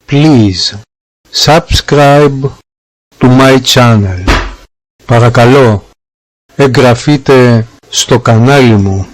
Please subscribe to my channel. Παρακαλώ, εγγραφείτε στο κανάλι μου.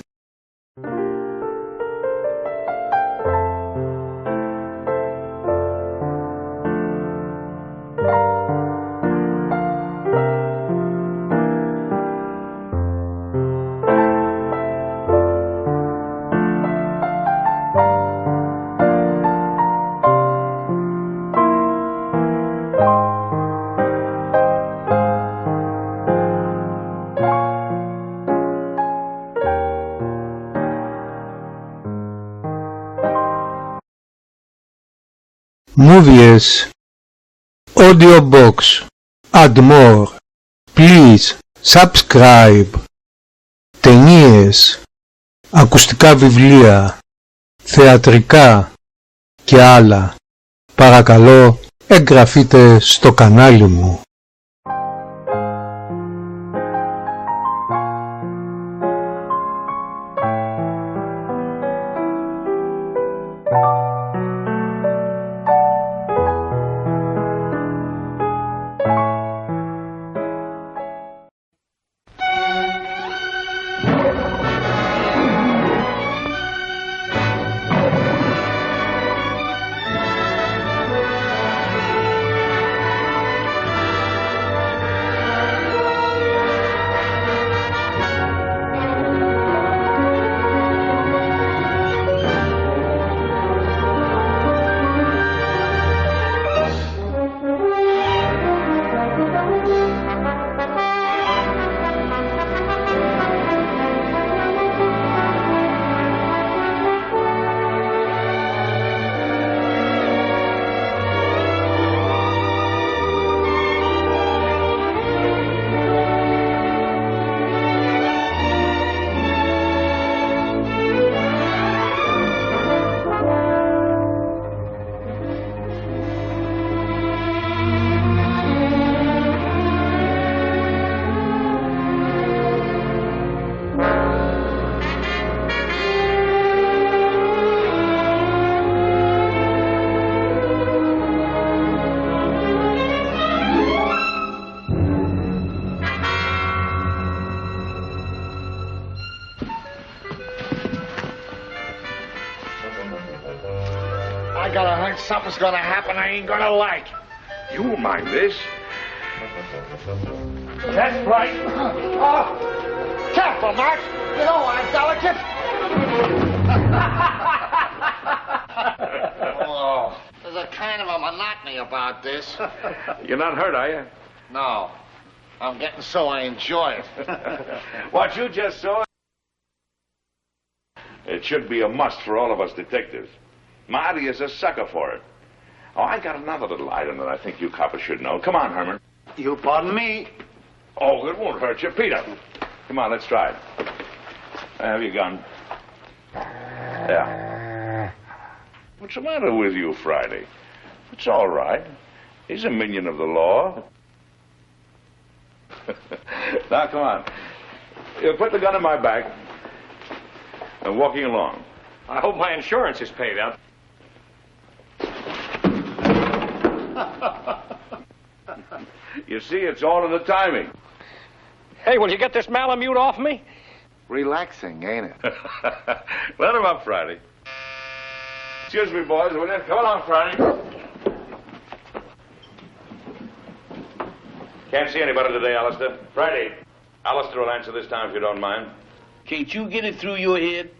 Movies, audio box, add more, please subscribe. Ταινίες, ακουστικά βιβλία, θεατρικά και άλλα. Παρακαλώ, εγγραφείτε στο κανάλι μου. Something's gonna happen I ain't gonna like. You won't mind this. That's right. Oh, careful, Max. You know I'm delicate. Oh, there's a kind of a monotony about this. You're not hurt, are you? No. I'm getting so I enjoy it. What you just saw? It should be a must for all of us detectives. Marty is a sucker for it. Oh, I got another little item that I think you coppers should know. Come on, Herman. You pardon me? Oh, it won't hurt you. Peter. Come on, let's try it. Have your gun. There. What's the matter with you, Friday? It's all right. He's a minion of the law. Now, come on. You put the gun in my back. I'm walking along. I hope my insurance is paid up. You see, it's all in the timing. Hey, will you get this Malamute off me? Relaxing, ain't it? Let him up, Friday. Excuse me, boys. Will you? Come along, Friday. Can't see anybody today, Alistair. Friday. Alistair will answer this time if you don't mind. Can't you get it through your head?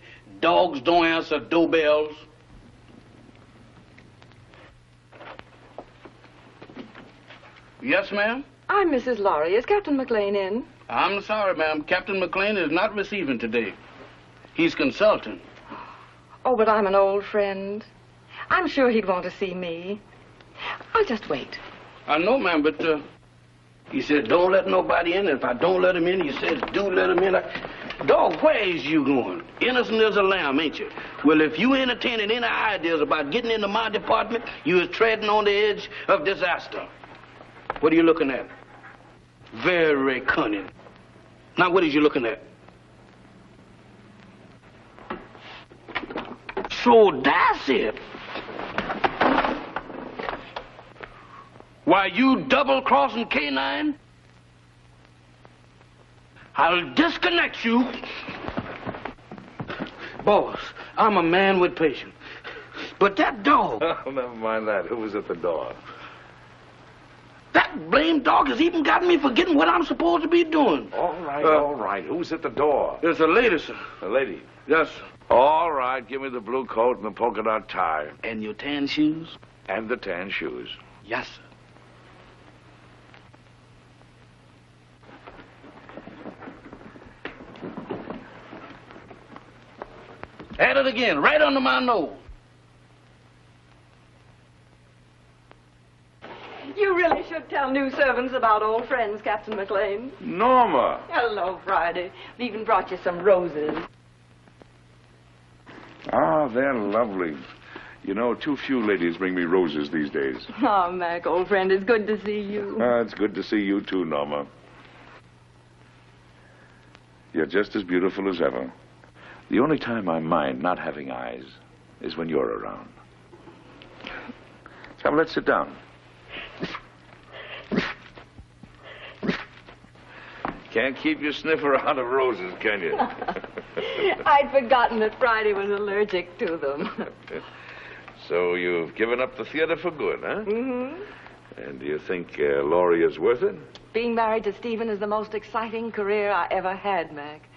Dogs don't answer doorbells. Yes, ma'am? I'm Mrs. Lawry. Is Captain McLean in? I'm sorry, ma'am. Captain McLean is not receiving today. He's consulting. Oh, but I'm an old friend. I'm sure he'd want to see me. I'll just wait. I know, ma'am, but he said don't let nobody in. If I don't let him in, he says do let him in. Dog, where is you going? Innocent as a lamb, ain't you? Well, if you entertaining any ideas about getting into my department, you is treading on the edge of disaster. What are you looking at? Very cunning. Now, what is you looking at? So that's it. Why, you double-crossing canine? I'll disconnect you. Boss, I'm a man with patience. But that dog... Oh, never mind that. Who was at the door? That blamed dog has even got me forgetting what I'm supposed to be doing. All right. Who's at the door? There's a lady, sir. A lady? Yes, sir. All right, give me the blue coat and the polka dot tie. And your tan shoes? And the tan shoes. Yes, sir. At it again, right under my nose. You really should tell new servants about old friends, Captain Maclain. Norma! Hello, Friday. We even brought you some roses. Ah, they're lovely. You know, too few ladies bring me roses these days. Oh, Mac, old friend, it's good to see you. It's good to see you too, Norma. You're just as beautiful as ever. The only time I mind not having eyes is when you're around. Come, let's sit down. Can't keep your sniffer out of roses, can you? I'd forgotten that Friday was allergic to them. So you've given up the theater for good, huh? Mm-hmm. And do you think Lawry is worth it? Being married to Stephen is the most exciting career I ever had, Mac.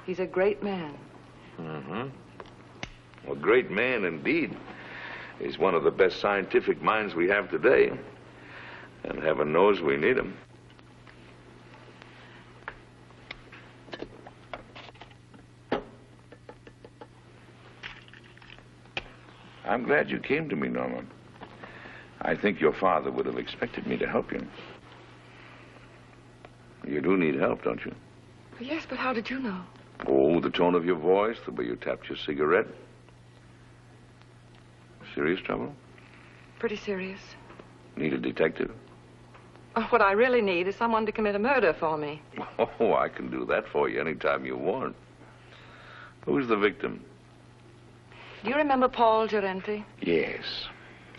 He's a great man. A great man indeed. He's one of the best scientific minds we have today. And heaven knows we need him. I'm glad you came to me, Norma. I think your father would have expected me to help you. You do need help, don't you? Yes, but how did you know? Oh, the tone of your voice, the way you tapped your cigarette. Serious trouble? Pretty serious. Need a detective? What I really need is someone to commit a murder for me. Oh, I can do that for you anytime you want. Who's the victim? Do you remember Paul Gerenti? Yes.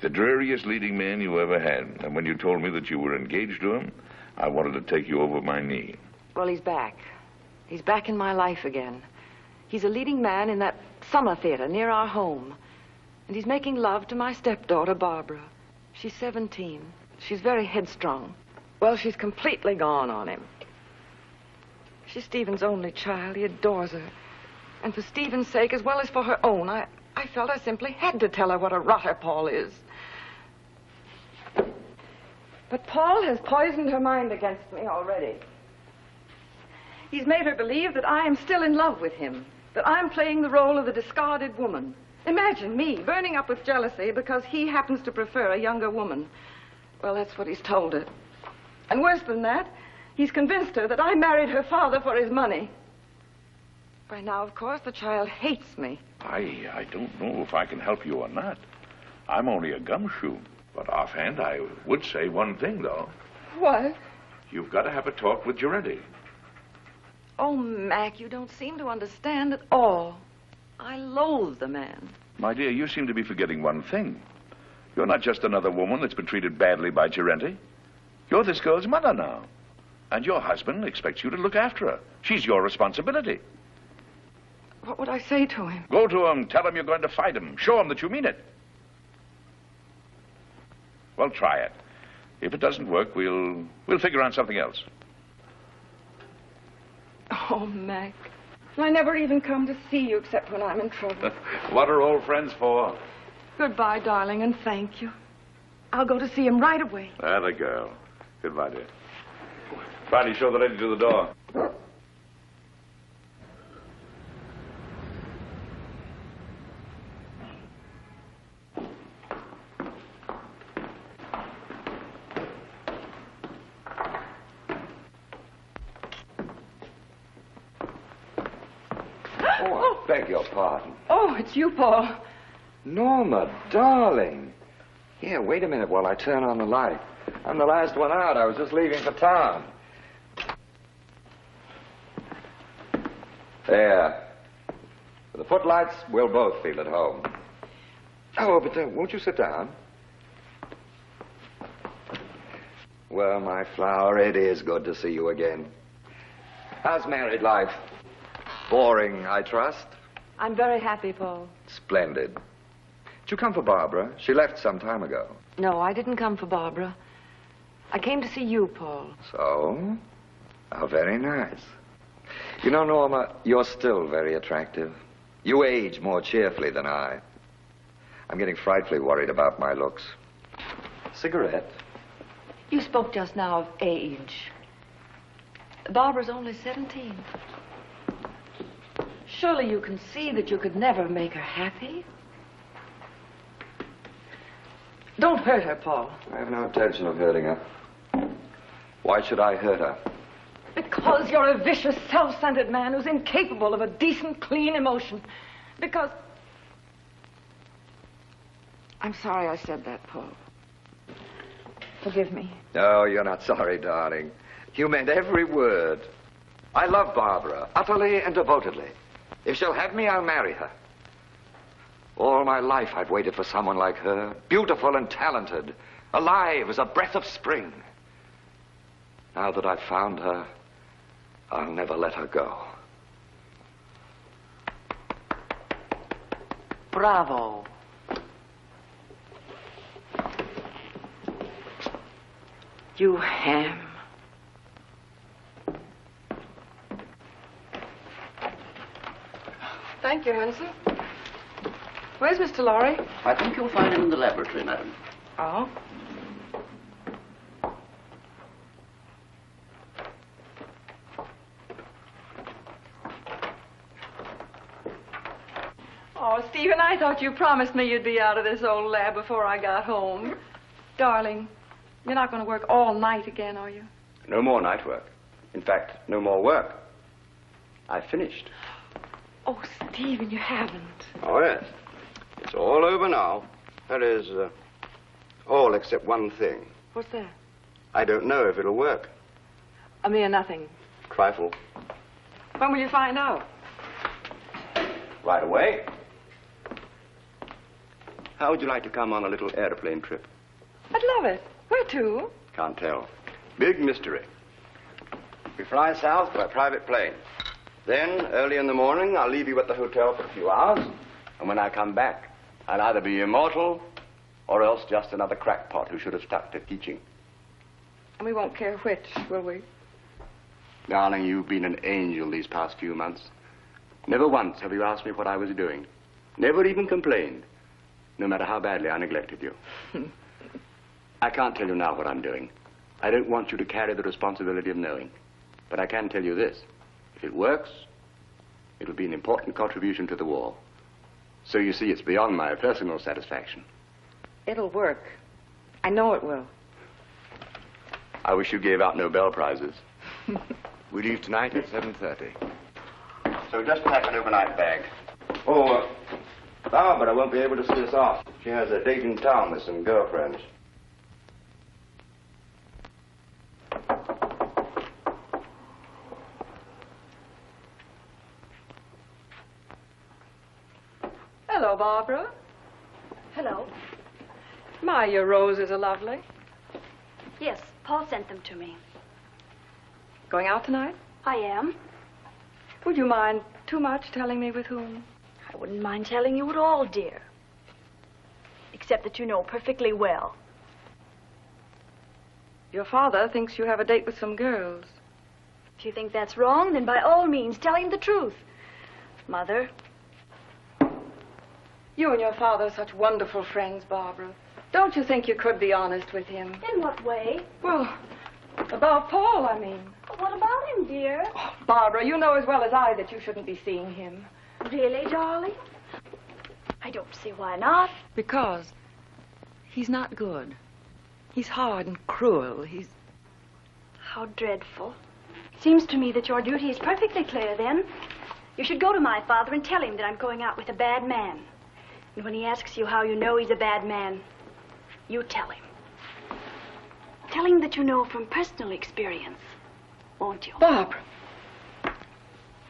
The dreariest leading man you ever had. And when you told me that you were engaged to him, I wanted to take you over my knee. Well, he's back. He's back in my life again. He's a leading man in that summer theater near our home. And he's making love to my stepdaughter, Barbara. She's 17. She's very headstrong. Well, she's completely gone on him. She's Stephen's only child. He adores her. And for Stephen's sake, as well as for her own, I felt I simply had to tell her what a rotter Paul is. But Paul has poisoned her mind against me already. He's made her believe that I am still in love with him, that I'm playing the role of the discarded woman. Imagine me burning up with jealousy because he happens to prefer a younger woman. Well, that's what he's told her. And worse than that, he's convinced her that I married her father for his money. By now, of course, the child hates me. I don't know if I can help you or not. I'm only a gumshoe. But offhand, I would say one thing, though. What? You've got to have a talk with Gerenti. Oh, Mac, you don't seem to understand at all. I loathe the man. My dear, you seem to be forgetting one thing. You're not just another woman that's been treated badly by Gerenti. You're this girl's mother now. And your husband expects you to look after her. She's your responsibility. What would I say to him? Go to him, tell him you're going to fight him. Show him that you mean it. Well, try it. If it doesn't work, we'll figure on something else. Oh, Mac. I never even come to see you except when I'm in trouble. What are old friends for? Goodbye, darling, and thank you. I'll go to see him right away. Atta girl. Goodbye, dear. Friday, show the lady to the door. Oh, I beg your pardon. Oh, it's you, Paul. Norma, darling. Here, wait a minute while I turn on the light. I'm the last one out. I was just leaving for town. There. With the footlights, we'll both feel at home. Oh, but won't you sit down? Well, my flower, it is good to see you again. How's married life? Boring, I trust? I'm very happy, Paul. Splendid. Did you come for Barbara? She left some time ago. No, I didn't come for Barbara. I came to see you, Paul. So? How very nice. You know, Norma, you're still very attractive. You age more cheerfully than I. I'm getting frightfully worried about my looks. Cigarette? You spoke just now of age. Barbara's only 17. Surely you can see that you could never make her happy. Don't hurt her, Paul. I have no intention of hurting her. Why should I hurt her? Because you're a vicious, self-centered man who's incapable of a decent, clean emotion. Because... I'm sorry I said that, Paul. Forgive me. No, you're not sorry, darling. You meant every word. I love Barbara, utterly and devotedly. If she'll have me, I'll marry her. All my life I've waited for someone like her, beautiful and talented, alive as a breath of spring. Now that I've found her, I'll never let her go. Bravo. You ham. Thank you, Hanson. Where's Mr. Lawry? I think you'll find him in the laboratory, madam. Oh? Oh, Stephen, I thought you promised me you'd be out of this old lab before I got home. Darling, you're not going to work all night again, are you? No more night work. In fact, no more work. I finished. Oh, Stephen, you haven't. Oh, yes. It's all over now. That is, all except one thing. What's that? I don't know if it'll work. A mere nothing. Trifle. When will you find out? Right away. How would you like to come on a little airplane trip? I'd love it. Where to? Can't tell. Big mystery. We fly south by private plane. Then, early in the morning, I'll leave you at the hotel for a few hours. And when I come back, I'll either be immortal or else just another crackpot who should have stuck to teaching. And we won't care which, will we? Darling, you've been an angel these past few months. Never once have you asked me what I was doing. Never even complained, no matter how badly I neglected you. I can't tell you now what I'm doing. I don't want you to carry the responsibility of knowing. But I can tell you this. If it works, it'll be an important contribution to the war. So you see, it's beyond my personal satisfaction. It'll work. I know it will. I wish you gave out Nobel Prizes. We leave tonight at 7:30. So just pack an overnight bag. Oh, Barbara won't be able to see us off. She has a date in town with some girlfriends. Hello, Barbara. Hello. My, your roses are lovely. Yes, Paul sent them to me. Going out tonight? I am. Would you mind too much telling me with whom? I wouldn't mind telling you at all, dear. Except that you know perfectly well. Your father thinks you have a date with some girls. If you think that's wrong, then by all means tell him the truth. Mother. You and your father are such wonderful friends, Barbara. Don't you think you could be honest with him? In what way? Well, about Paul, I mean. What about him, dear? Oh, Barbara, you know as well as I that you shouldn't be seeing him. Really, darling? I don't see why not. Because he's not good. He's hard and cruel. He's... How dreadful. Seems to me that your duty is perfectly clear, then. You should go to my father and tell him that I'm going out with a bad man. And when he asks you how you know he's a bad man, you tell him. Tell him that you know from personal experience, won't you? Barbara!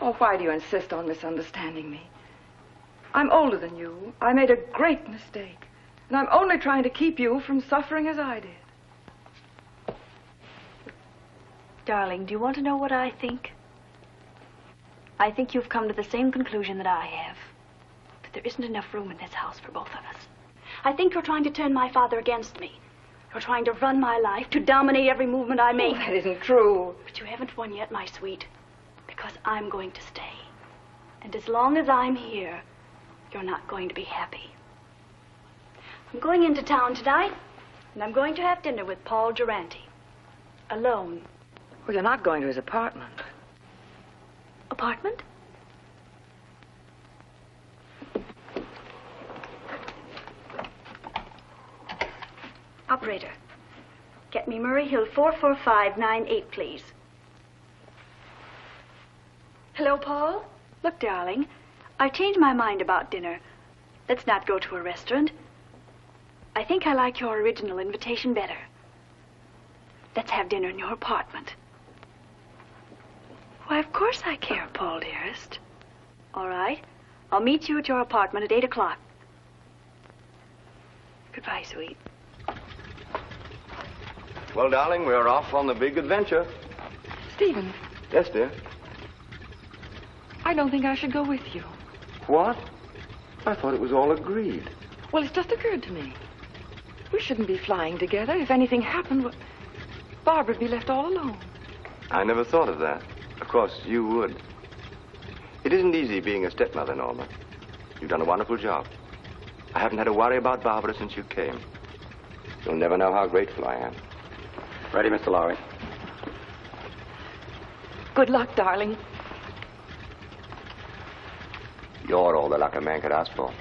Oh, why do you insist on misunderstanding me? I'm older than you. I made a great mistake. And I'm only trying to keep you from suffering as I did. Darling, do you want to know what I think? I think you've come to the same conclusion that I have. That there isn't enough room in this house for both of us. I think you're trying to turn my father against me. You're trying to run my life, to dominate every movement I make. Oh, that isn't true. But you haven't won yet, my sweet. Because I'm going to stay. And as long as I'm here, you're not going to be happy. I'm going into town tonight, and I'm going to have dinner with Paul Durante. Alone. Well, you're not going to his apartment. Apartment? Operator, get me Murray Hill 44598, please. Hello, Paul? Look, darling, I've changed my mind about dinner. Let's not go to a restaurant. I think I like your original invitation better. Let's have dinner in your apartment. Why, of course I care, Paul, dearest. All right. I'll meet you at your apartment at 8 o'clock. Goodbye, sweet. Well, darling, we're off on the big adventure. Stephen, Yes, dear. I don't think I should go with you. What? I thought it was all agreed. Well, it's just occurred to me. We shouldn't be flying together. If anything happened, well, Barbara'd be left all alone. I never thought of that. Of course, you would. It isn't easy being a stepmother, Norma. You've done a wonderful job. I haven't had to worry about Barbara since you came. You'll never know how grateful I am. Ready, Mr. Lawry? Good luck, darling. You're all the luck a man could ask for.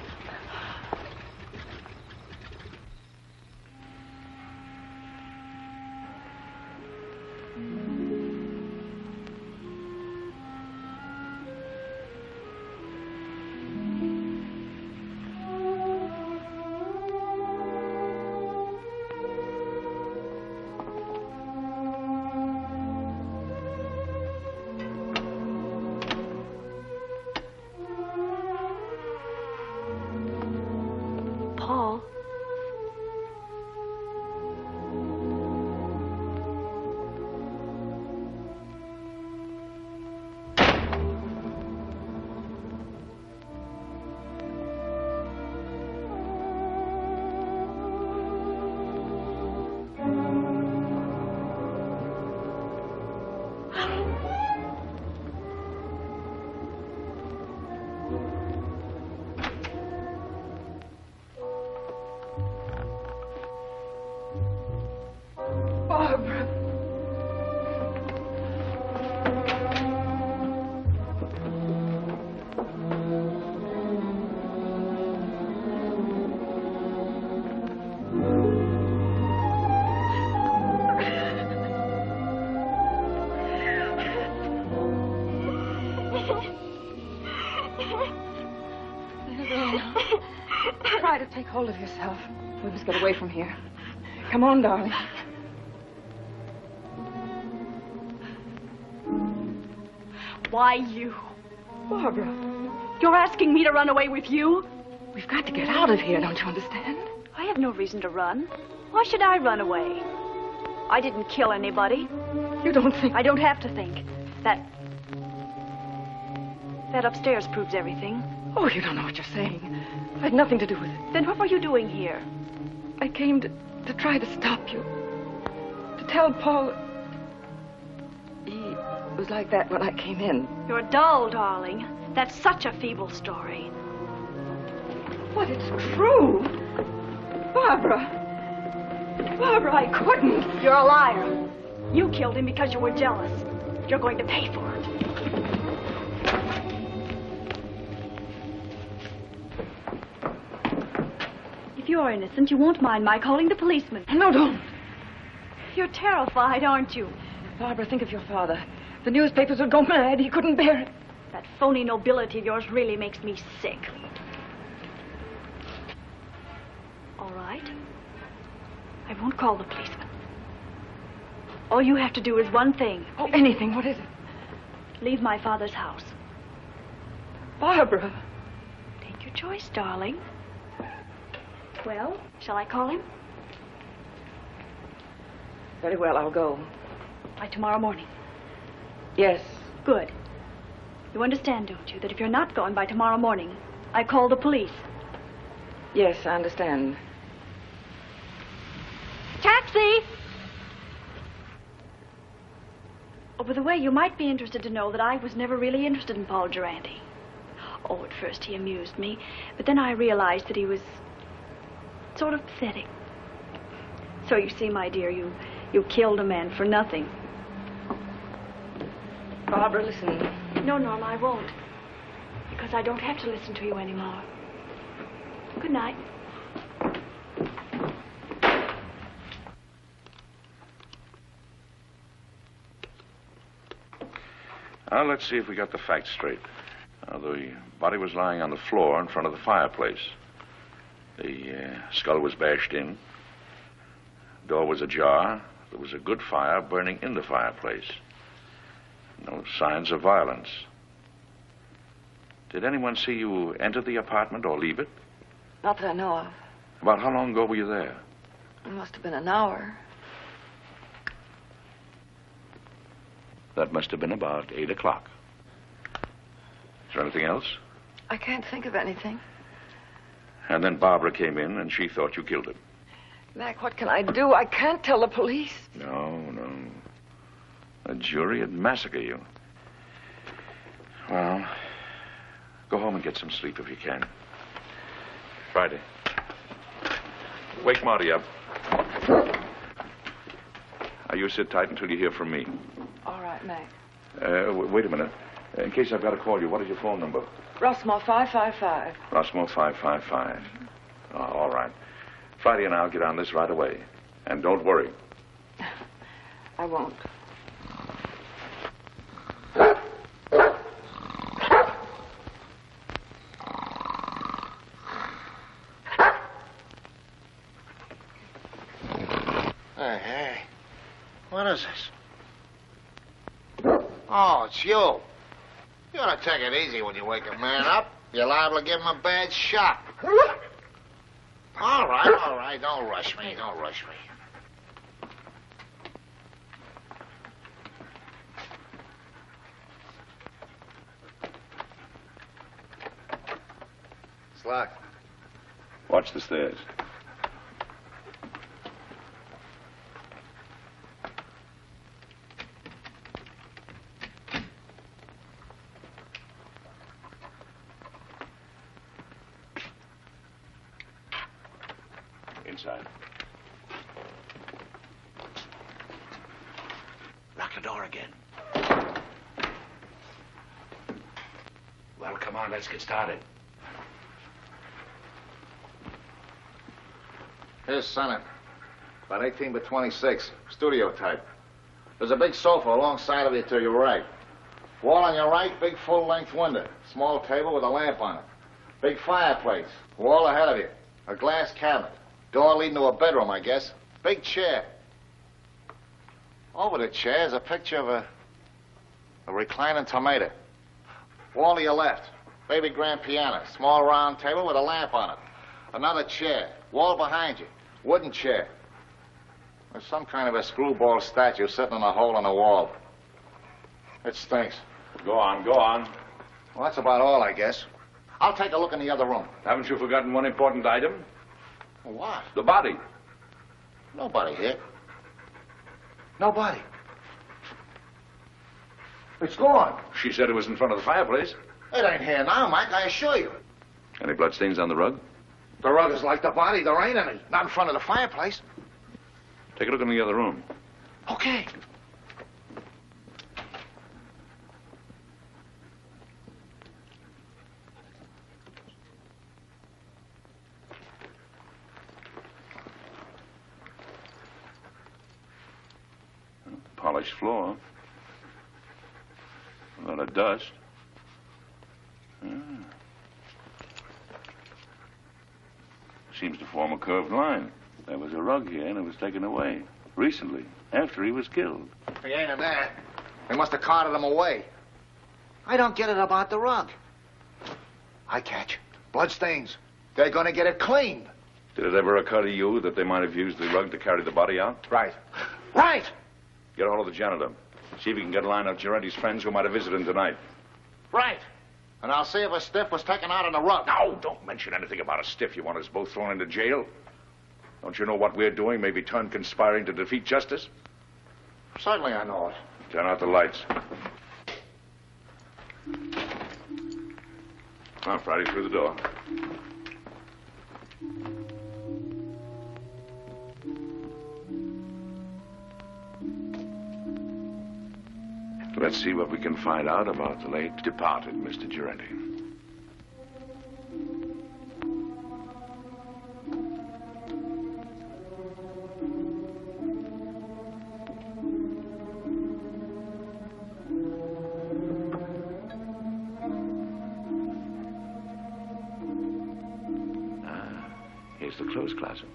Try to take hold of yourself. We must get away from here. Come on, darling. Why you? Barbara. You're asking me to run away with you? We've got to get out of here, don't you understand? I have no reason to run. Why should I run away? I didn't kill anybody. You don't think... I don't have to think. That upstairs proves everything. Oh, you don't know what you're saying. I had nothing to do with it. Then what were you doing here? I came to try to stop you. To tell Paul... He was like that when I came in. You're dull, darling. That's such a feeble story. But it's true. Barbara. Barbara, I couldn't. You're a liar. You killed him because you were jealous. You're going to pay for it. If you're innocent, you won't mind my calling the policeman. No, don't. You're terrified, aren't you? Barbara, think of your father. The newspapers would go mad. He couldn't bear it. That phony nobility of yours really makes me sick. All right. I won't call the policeman. All you have to do is one thing. Oh, anything. What is it? Leave my father's house. Barbara. Take your choice, darling. Well, shall I call him? Very well, I'll go. By tomorrow morning. Yes. Good. You understand, don't you, that if you're not going by tomorrow morning, I call the police? Yes, I understand. Taxi! Oh, by the way, you might be interested to know that I was never really interested in Paul Durante. Oh, at first he amused me, but then I realized that he was sort of pathetic. So you see, my dear, you killed a man for nothing. Barbara, listen. No, Norma, I won't. Because I don't have to listen to you anymore. Good night. Now, let's see if we got the facts straight. The body was lying on the floor in front of the fireplace. The skull was bashed in. Door was ajar. There was a good fire burning in the fireplace. No signs of violence. Did anyone see you enter the apartment or leave it? Not that I know of. About how long ago were you there? It must have been an hour. That must have been about 8 o'clock. Is there anything else? I can't think of anything. And then Barbara came in and she thought you killed him. Mac, what can I do? I can't tell the police. No. A jury would massacre you. Well, go home and get some sleep if you can. Friday. Wake Marty up. You sit tight until you hear from me. All right, Mac. Wait a minute. In case I've got to call you, what is your phone number? Rossmore 555. Rossmore 555. Oh, all right. Friday and I'll get on this right away. And don't worry. I won't. Hey. What is this? Oh, it's you. You ought to take it easy when you wake a man up. You're liable to give him a bad shock. All right. Don't rush me. It's locked. Watch the stairs. Inside. Lock the door again. Well, come on, let's get started. Here's Senate. About 18 by 26. Studio type. There's a big sofa alongside of you to your right. Wall on your right, big full-length window. Small table with a lamp on it. Big fireplace. Wall ahead of you. A glass cabinet. Door leading to a bedroom, I guess. Big chair. Over the chair is a picture of a reclining tomato. Wall to your left. Baby grand piano. Small round table with a lamp on it. Another chair. Wall behind you. Wooden chair. There's some kind of a screwball statue sitting in a hole in the wall. It stinks. Go on. Well, that's about all, I guess. I'll take a look in the other room. Haven't you forgotten one important item? What? The body. Nobody here. Nobody. It's gone. She said it was in front of the fireplace. It ain't here now, Mike, I assure you. Any bloodstains on the rug? The rug is like the body. There ain't any. Not in front of the fireplace. Take a look in the other room. Okay. Polished floor. A lot of dust. Seems to form a curved line. There was a rug here and it was taken away. Recently, after he was killed. He ain't in there. They must have carted him away. I don't get it about the rug. I catch. Bloodstains. They're gonna get it cleaned. Did it ever occur to you that they might have used the rug to carry the body out? Right. Get a hold of the janitor. See if you can get a line of Giretti's friends who might have visited him tonight. Right. And I'll see if a stiff was taken out on the rug. No, don't mention anything about a stiff. You want us both thrown into jail? Don't you know what we're doing may be turned conspiring to defeat justice? Certainly I know it. Turn out the lights. Now, Friday, through the door. Let's see what we can find out about the late departed Mr. Giretti. Here's the clothes closet.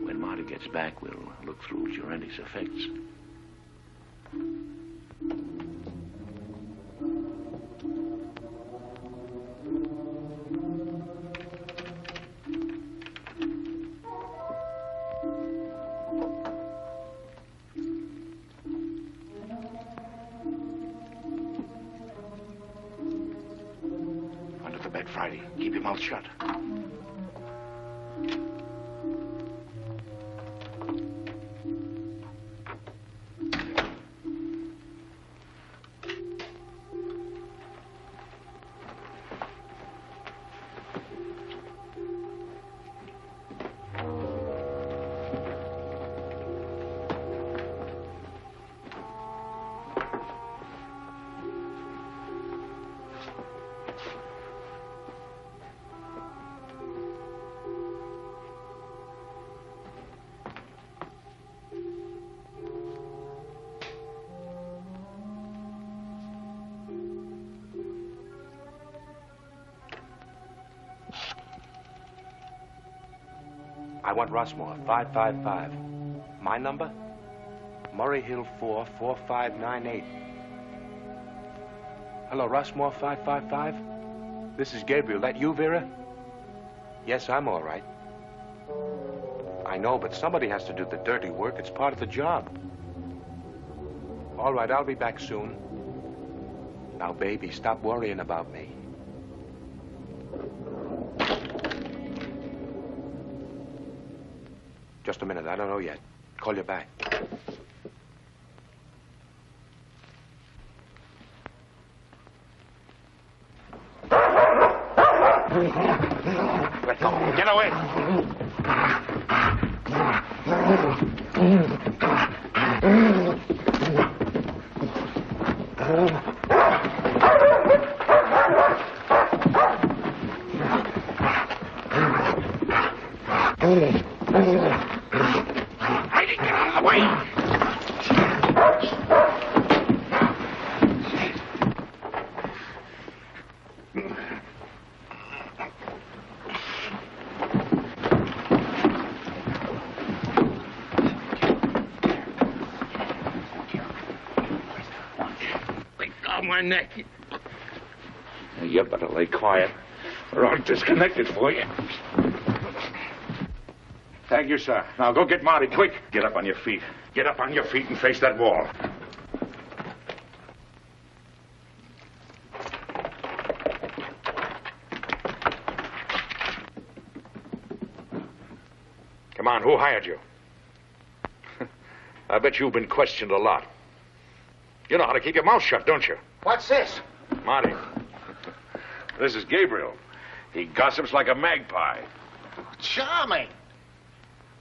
When Marty gets back, we'll look through Giretti's effects. Friday, keep your mouth shut. I want Rossmore, 555. My number? Murray Hill 4, 4598. Hello, Rossmore, 555? This is Gabriel. That you, Vera? Yes, I'm all right. I know, but somebody has to do the dirty work. It's part of the job. All right, I'll be back soon. Now, baby, stop worrying about me. Just a minute, I don't know yet. Call you back. Let go. Get away. My neck. You better lay quiet, or I'll disconnect it for you. Thank you, sir. Now go get Marty, quick. Get up on your feet. Get up on your feet and face that wall. Come on, who hired you? I bet you've been questioned a lot. You know how to keep your mouth shut, don't you? What's this? Marty. This is Gabriel. He gossips like a magpie. Charming.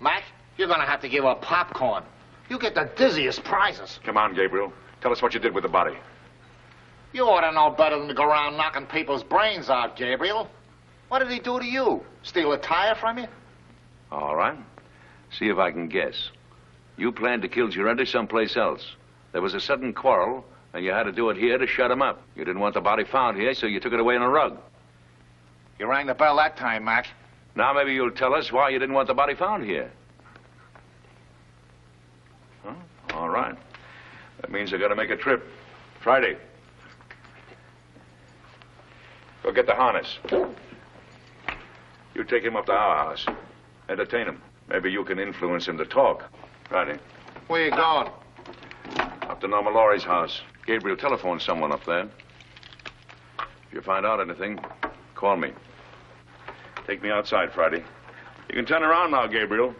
Mac, you're gonna have to give up popcorn. You get the dizziest prizes. Come on, Gabriel. Tell us what you did with the body. You ought to know better than to go around knocking people's brains out, Gabriel. What did he do to you? Steal a tire from you? All right. See if I can guess. You planned to kill Giretti someplace else. There was a sudden quarrel, and you had to do it here to shut him up. You didn't want the body found here, so you took it away on a rug. You rang the bell that time, Mac. Now maybe you'll tell us why you didn't want the body found here. Huh? All right. That means I gotta make a trip. Friday. Go get the harness. You take him up to our house. Entertain him. Maybe you can influence him to talk. Righty. Where you going? Up to Norma Lawry's house. Gabriel telephoned someone up there. If you find out anything, call me. Take me outside, Friday. You can turn around now, Gabriel.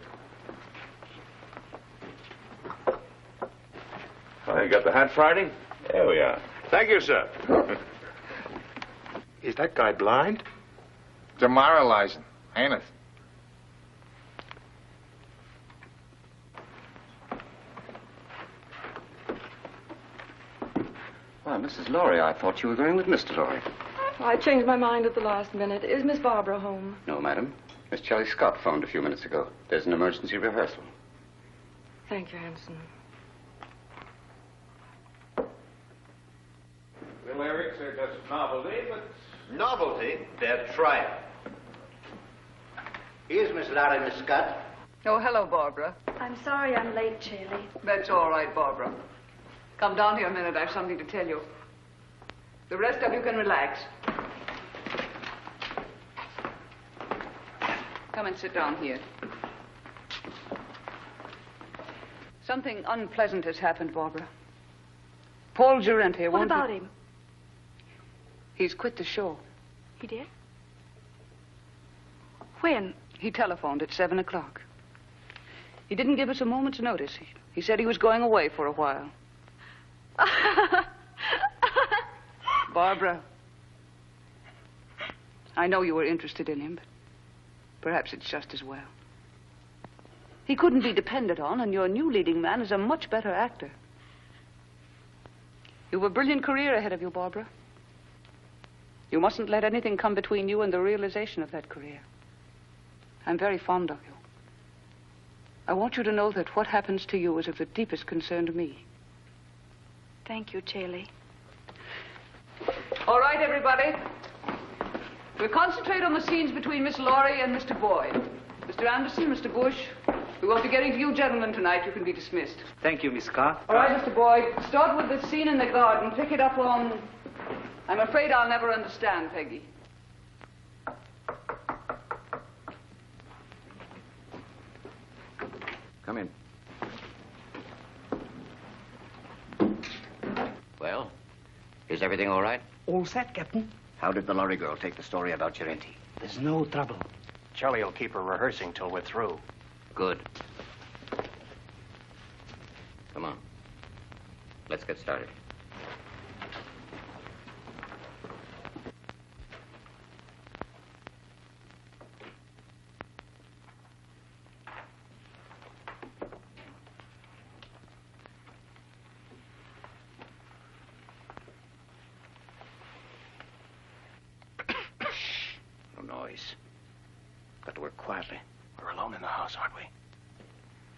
Well, you got the hat, Friday? There we are. Thank you, sir. Is that guy blind? Demoralizing, ain't it? Well, Mrs. Lawry, I thought you were going with Mr. Lawry. I changed my mind at the last minute. Is Miss Barbara home? No, madam. Miss Charlie Scott phoned a few minutes ago. There's an emergency rehearsal. Thank you, Hanson. The lyrics are just novelty, but... Novelty? They're trial. Here's Miss Lawry, Miss Scott. Oh, hello, Barbara. I'm sorry I'm late, Charlie. That's all right, Barbara. Come down here a minute. I have something to tell you. The rest of you can relax. Come and sit down here. Something unpleasant has happened, Barbara. Paul Gerente What about him? He's quit the show. He did? When? He telephoned at 7 o'clock. He didn't give us a moment's notice. He said he was going away for a while. Barbara, I know you were interested in him, but perhaps it's just as well. He couldn't be depended on, and your new leading man is a much better actor. You have a brilliant career ahead of you, Barbara. You mustn't let anything come between you and the realization of that career. I'm very fond of you. I want you to know that what happens to you is of the deepest concern to me. Thank you, Charlie. All right, everybody. We'll concentrate on the scenes between Miss Lawry and Mr. Boyd. Mr. Anderson, Mr. Bush, we won't be getting to you gentlemen tonight. You can be dismissed. Thank you, Miss Scott. All right, Mr. Boyd, start with the scene in the garden. Pick it up on... I'm afraid I'll never understand, Peggy. Come in. Well, is everything all right? All set, Captain. How did the Lawry girl take the story about Gerente? There's no trouble. Charlie will keep her rehearsing till we're through. Good. Come on. Let's get started. Noise. Got to work quietly. We're alone in the house, aren't we?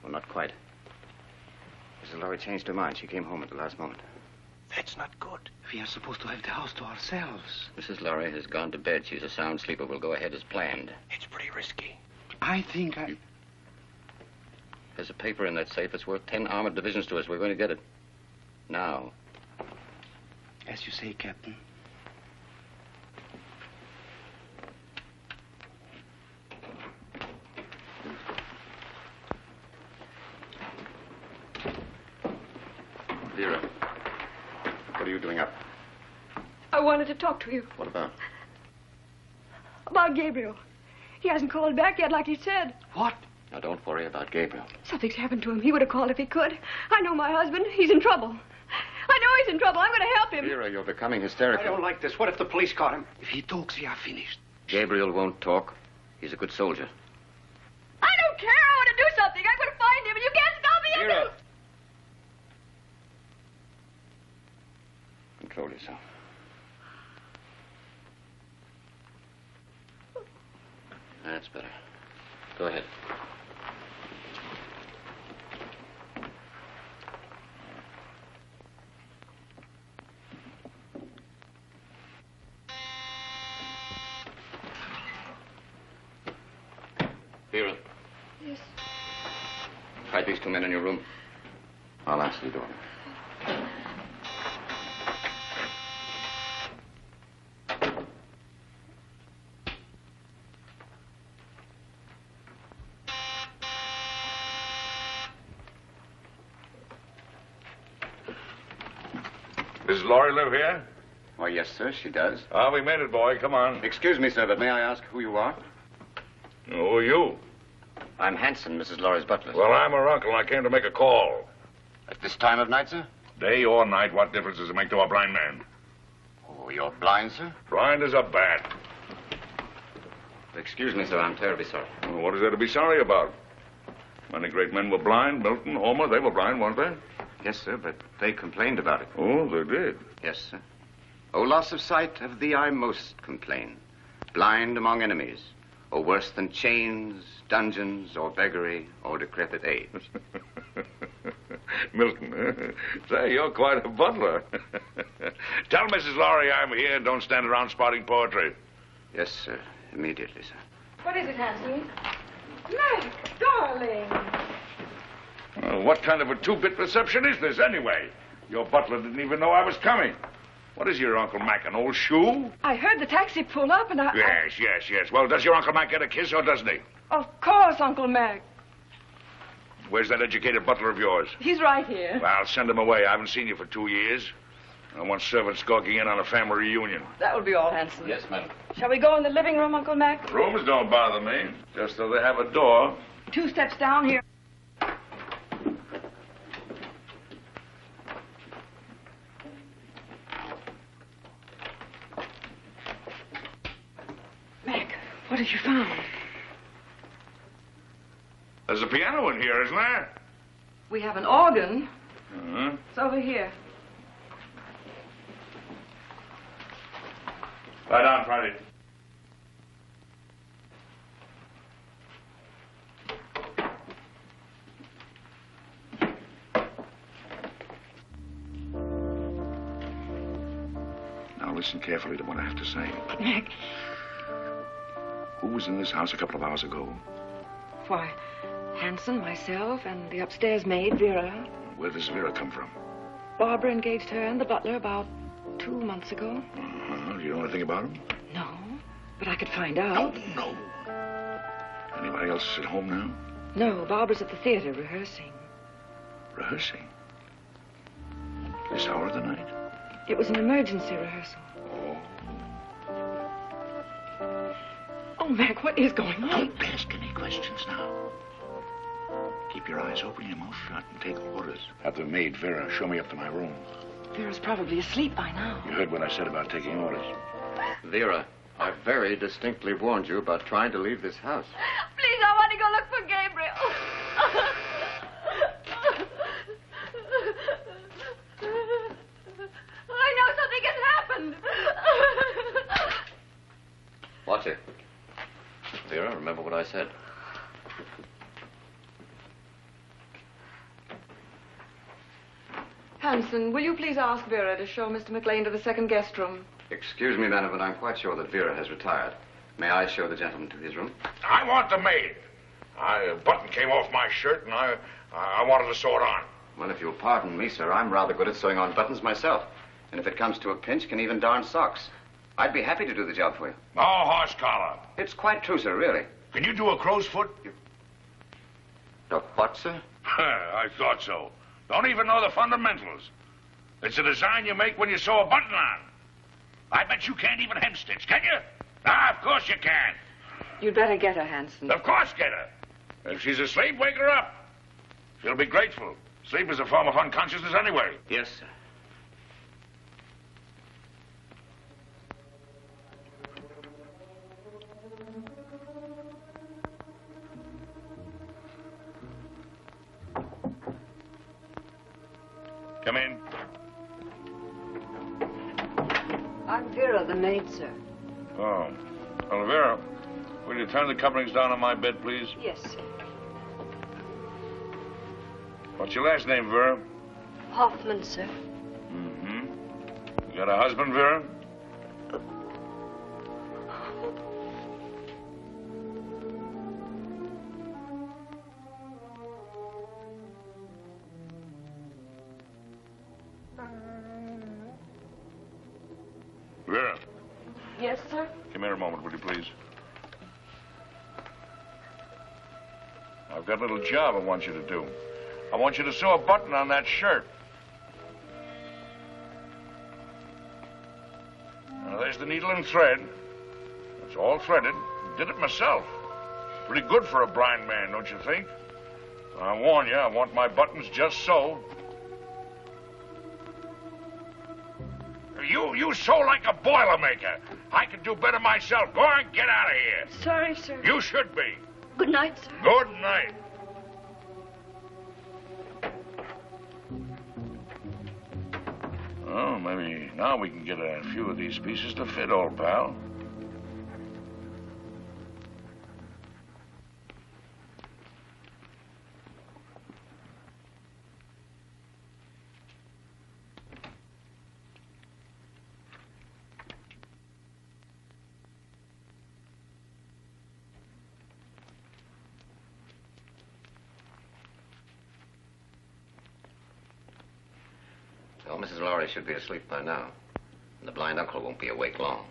Well, not quite. Mrs. Lawry changed her mind. She came home at the last moment. That's not good. We are supposed to have the house to ourselves. Mrs. Lawry has gone to bed. She's a sound sleeper. We'll go ahead as planned. It's pretty risky. I think There's a paper in that safe. It's worth 10 armored divisions to us. We're going to get it. Now. As you say, Captain. Vera, what are you doing up? I wanted to talk to you. What about? About Gabriel. He hasn't called back yet like he said. What? Now, don't worry about Gabriel. Something's happened to him. He would have called if he could. I know my husband. He's in trouble. I know he's in trouble. I'm going to help him. Vera, you're becoming hysterical. I don't like this. What if the police caught him? If he talks, we are finished. Gabriel won't talk. He's a good soldier. I don't care. I want to do something. I'm going to find him, and you can't stop me. Vera! Control yourself. That's better. Go ahead. Vera. Yes. Hide these two men in your room. I'll answer the door. Does Lawry live here? Why, yes, sir, she does. Ah, we made it, boy. Come on. Excuse me, sir, but may I ask who you are? Who are you? I'm Hanson, Mrs. Lawry's butler. Well, I'm her uncle, and I came to make a call. At this time of night, sir? Day or night, what difference does it make to a blind man? Oh, you're blind, sir? Blind as a bat. Excuse me, sir, I'm terribly sorry. Well, what is there to be sorry about? Many great men were blind. Milton, Homer, they were blind, weren't they? Yes, sir, but they complained about it. Oh, they did? Yes, sir. Oh, loss of sight, of thee I most complain. Blind among enemies, or worse than chains, dungeons, or beggary, or decrepit age. Milton, say, you're quite a butler. Tell Mrs. Lawry I'm here and don't stand around spouting poetry. Yes, sir. Immediately, sir. What is it, Hanson? Mac, darling. What kind of a two-bit reception is this, anyway? Your butler didn't even know I was coming. What is your Uncle Mac, an old shoe? I heard the taxi pull up and I... Yes. Well, does your Uncle Mac get a kiss or doesn't he? Of course, Uncle Mac. Where's that educated butler of yours? He's right here. Well, send him away. I haven't seen you for 2 years. I want servants gawking in on a family reunion. That will be all, Hanson. Yes, madam. Shall we go in the living room, Uncle Mac? Rooms don't bother me, just so they have a door. 2 steps down here. Mac, what have you found? There's a piano in here, isn't there? We have an organ. Uh-huh. It's over here. Lie down, Friday. Now listen carefully to what I have to say. But, Mac... Who was in this house a couple of hours ago? Why, Hanson, myself, and the upstairs maid, Vera. Where does Vera come from? Barbara engaged her and the butler about 2 months ago. Uh-huh. Do you know anything about him? No, but I could find out. No. Anybody else at home now? No, Barbara's at the theater rehearsing. Rehearsing? This hour of the night? It was an emergency rehearsal. Oh, Mac, what is going on? Don't ask any questions now. Keep your eyes open, your mouth shut, and take orders. Have the maid, Vera, show me up to my room. Vera's probably asleep by now. You heard what I said about taking orders. Vera, I very distinctly warned you about trying to leave this house. Please, I want to go look for Gabriel. I know something has happened. Watch it. Vera, remember what I said. Hanson, will you please ask Vera to show Mr. Maclain to the second guest room? Excuse me, madam, but I'm quite sure that Vera has retired. May I show the gentleman to his room? I want the maid. A button came off my shirt, and I wanted to sew it on. Well, if you'll pardon me, sir, I'm rather good at sewing on buttons myself. And if it comes to a pinch, can even darn socks. I'd be happy to do the job for you. No horse collar. It's quite true, sir, really. Can you do a crow's foot? The what, sir? I thought so. Don't even know the fundamentals. It's a design you make when you sew a button on. I bet you can't even hemstitch, can you? Ah, of course you can. You'd better get her, Hanson. Of course get her. If she's asleep, wake her up. She'll be grateful. Sleep is a form of unconsciousness anyway. Yes, sir. Come in. I'm Vera, the maid, sir. Oh. Well, Vera, will you turn the coverings down on my bed, please? Yes, sir. What's your last name, Vera? Hoffman, sir. Mm-hmm. You got a husband, Vera? Vera, Yes, sir? come here a moment, will you please? I've got a little job I want you to do. I want you to sew a button on that shirt. There's the needle and thread. It's all threaded. Did it myself. Pretty good for a blind man, don't you think? I warn you, I want my buttons just so. You sew like a Boilermaker. I can do better myself. Go on, get out of here. Sorry, sir. You should be. Good night, sir. Good night. Well, maybe now we can get a few of these pieces to fit, old pal. Well, Mrs. Lawry should be asleep by now. And the blind uncle won't be awake long.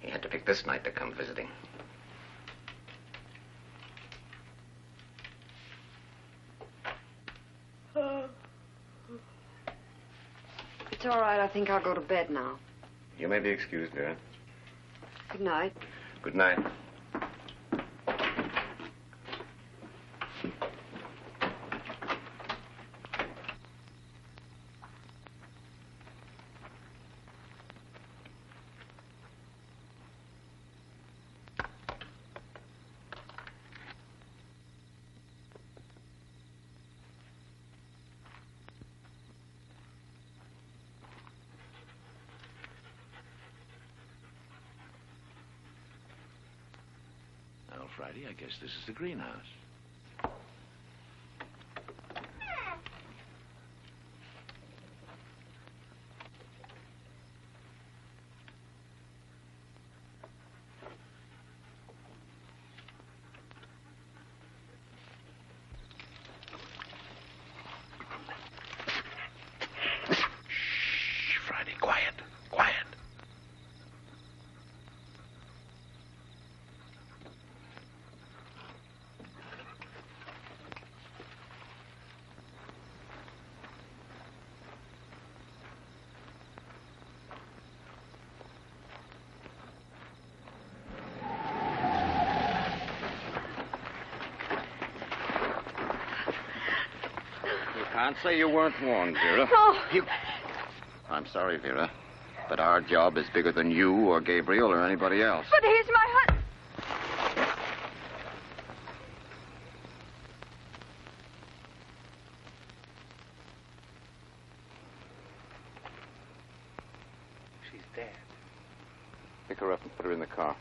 He had to pick this night to come visiting. It's all right. I think I'll go to bed now. You may be excused, Vera. Good night. Good night. Friday, I guess this is the greenhouse. Shh, Friday, quiet, quiet. Can't say you weren't warned, Vera. Oh. I'm sorry, Vera, but our job is bigger than you or Gabriel or anybody else. But he's my husband. She's dead. Pick her up and put her in the car.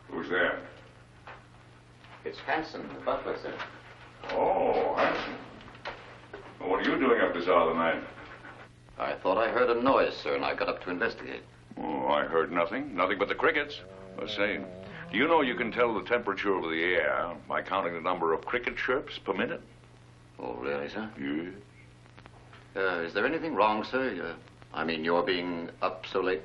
Who's there? It's Hanson, the butler, sir. Oh, Hanson. Well, what are you doing up this hour of the night? I thought I heard a noise, sir, and I got up to investigate. Oh, I heard nothing. Nothing but the crickets. Let's see. Do you know you can tell the temperature of the air by counting the number of cricket chirps per minute? Oh, really, sir? Yes. Is there anything wrong, sir? I mean, you're being up so late?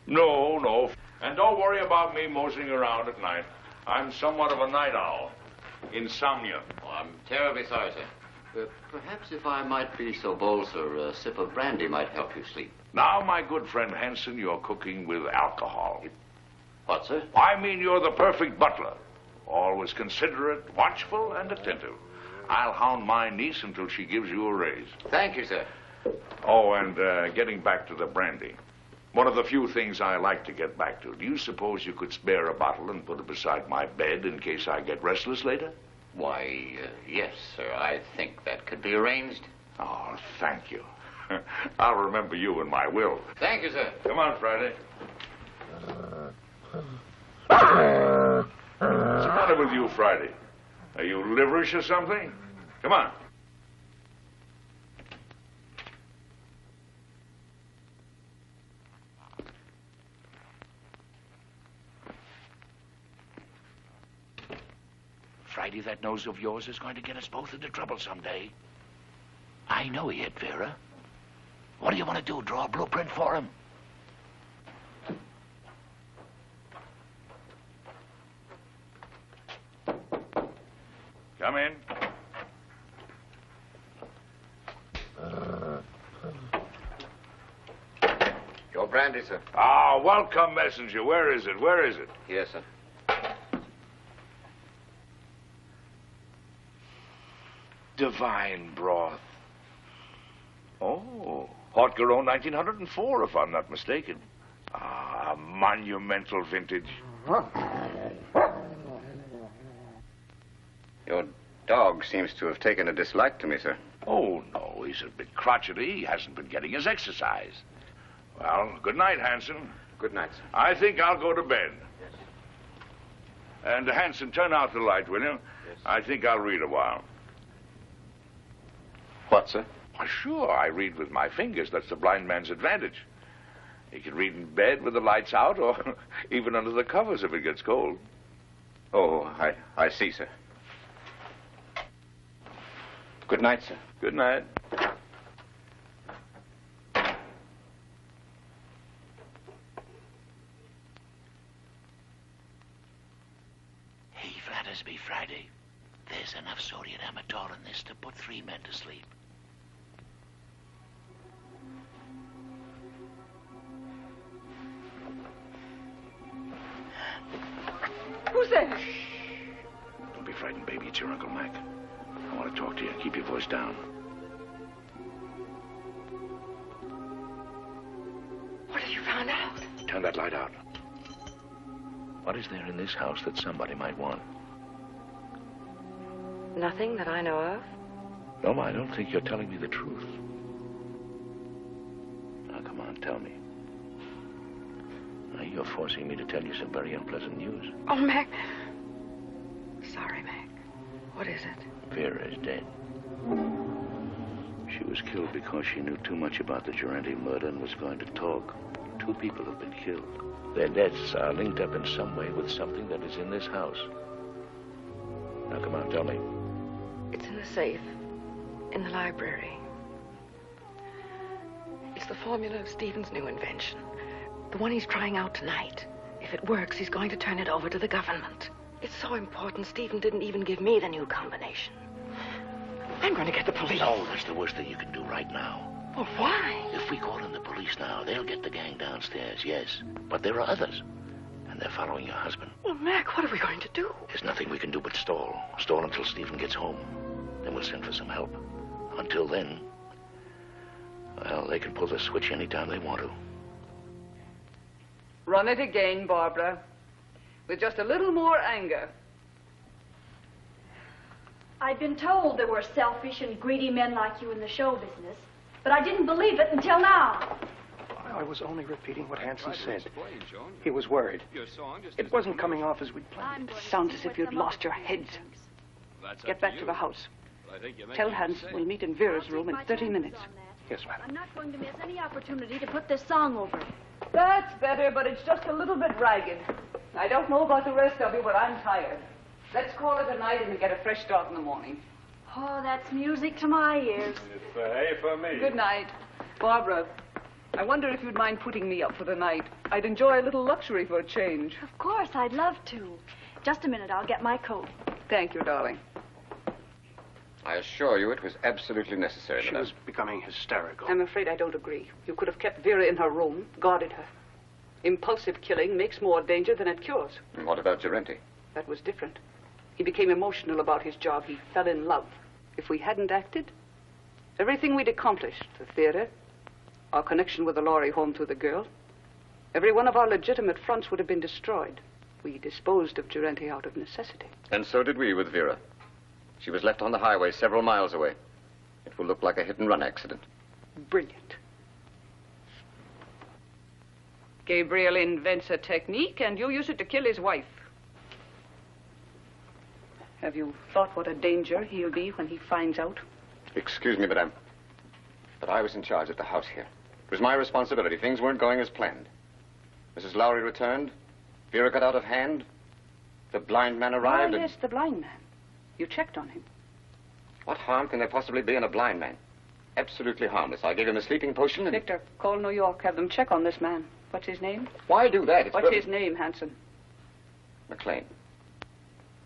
No, no. And don't worry about me moseying around at night. I'm somewhat of a night owl. Insomnia. Oh, I'm terribly sorry, sir. Perhaps if I might be so bold, sir, a sip of brandy might help you sleep. Now, my good friend Hanson, you're cooking with alcohol. What, sir? I mean, you're the perfect butler. Always considerate, watchful, and attentive. I'll hound my niece until she gives you a raise. Thank you, sir. Oh, and getting back to the brandy. One of the few things I like to get back to. Do you suppose you could spare a bottle and put it beside my bed in case I get restless later? Why, yes, sir. I think that could be arranged. Oh, thank you. I'll remember you in my will. Thank you, sir. Come on, Friday. What's the matter with you, Friday? Are you liverish or something? Come on. Friday, that nose of yours is going to get us both into trouble someday. I know he hit Vera. What do you want to do, draw a blueprint for him? Come in. Your brandy, sir. Ah, welcome, messenger. Where is it? Where is it? Yes, sir. Divine broth. Oh, Haute-Garonne 1904, if I'm not mistaken. Ah, monumental vintage. Your dog seems to have taken a dislike to me, sir. Oh, no, he's a bit crotchety. He hasn't been getting his exercise. Well, good night, Hanson. Good night, sir. I think I'll go to bed. Yes. And, Hanson, turn out the light, will you? Yes. I think I'll read a while. What, sir? Why, sure, I read with my fingers. That's the blind man's advantage. He can read in bed with the lights out or even under the covers if it gets cold. Oh, I see, sir. Good night, sir. Good night. He flatters me, Friday. There's enough sodium amytal in this to put 3 men to sleep. Who's there? Don't be frightened, baby. It's your Uncle Mac. I want to talk to you. Keep your voice down. What have you found out? Turn that light out. What is there in this house that somebody might want? Nothing that I know of. No, I don't think you're telling me the truth. Now, come on, tell me. Now, you're forcing me to tell you some very unpleasant news. Oh, Mac. Sorry, Mac. What is it? Vera is dead. She was killed because she knew too much about the Durante murder and was going to talk. 2 people have been killed. Their deaths are linked up in some way with something that is in this house. Now, come on, tell me. It's in the safe. In the library. It's the formula of Stephen's new invention. The one he's trying out tonight. If it works, he's going to turn it over to the government. It's so important, Stephen didn't even give me the new combination. I'm going to get the police. No, that's the worst thing you can do right now. Well, why? If we call in the police now, they'll get the gang downstairs, yes. But there are others. And they're following your husband. Well, Mac, what are we going to do? There's nothing we can do but stall. Stall until Stephen gets home. Then we'll send for some help. Until then, well, they can pull the switch anytime they want to. Run it again, Barbara. With just a little more anger. I'd been told there were selfish and greedy men like you in the show business, but I didn't believe it until now. I was only repeating what Hanson said. He was worried. It wasn't coming off as we'd planned. It sounds as if you'd lost your heads. Get back to the house. Tell Hanson we'll meet in Vera's room in 30 minutes. Yes, madam. I'm not going to miss any opportunity to put this song over. That's better, but it's just a little bit ragged. I don't know about the rest of you, but I'm tired. Let's call it a night and get a fresh start in the morning. Oh, that's music to my ears. It's A for me. Good night. Barbara, I wonder if you'd mind putting me up for the night. I'd enjoy a little luxury for a change. Of course, I'd love to. Just a minute, I'll get my coat. Thank you, darling. I assure you it was absolutely necessary. She was becoming hysterical. I'm afraid I don't agree. You could have kept Vera in her room, guarded her. Impulsive killing makes more danger than it cures. And what about Durante? That was different. He became emotional about his job. He fell in love. If we hadn't acted, everything we'd accomplished, the theater, our connection with the Lawry home through the girl, every one of our legitimate fronts would have been destroyed. We disposed of Durante out of necessity. And so did we with Vera. She was left on the highway several miles away. It will look like a hit-and-run accident. Brilliant. Gabriel invents a technique, and you use it to kill his wife. Have you thought what a danger he'll be when he finds out? Excuse me, madame, but I was in charge of the house here. It was my responsibility. Things weren't going as planned. Mrs. Lawry returned. Vera got out of hand. The blind man arrived. Oh, yes, the blind man. You checked on him. What harm can there possibly be in a blind man? Absolutely harmless. I gave him a sleeping potion and... Victor, call New York. Have them check on this man. What's his name? Why do that? It's What's his name, Hanson? Maclain.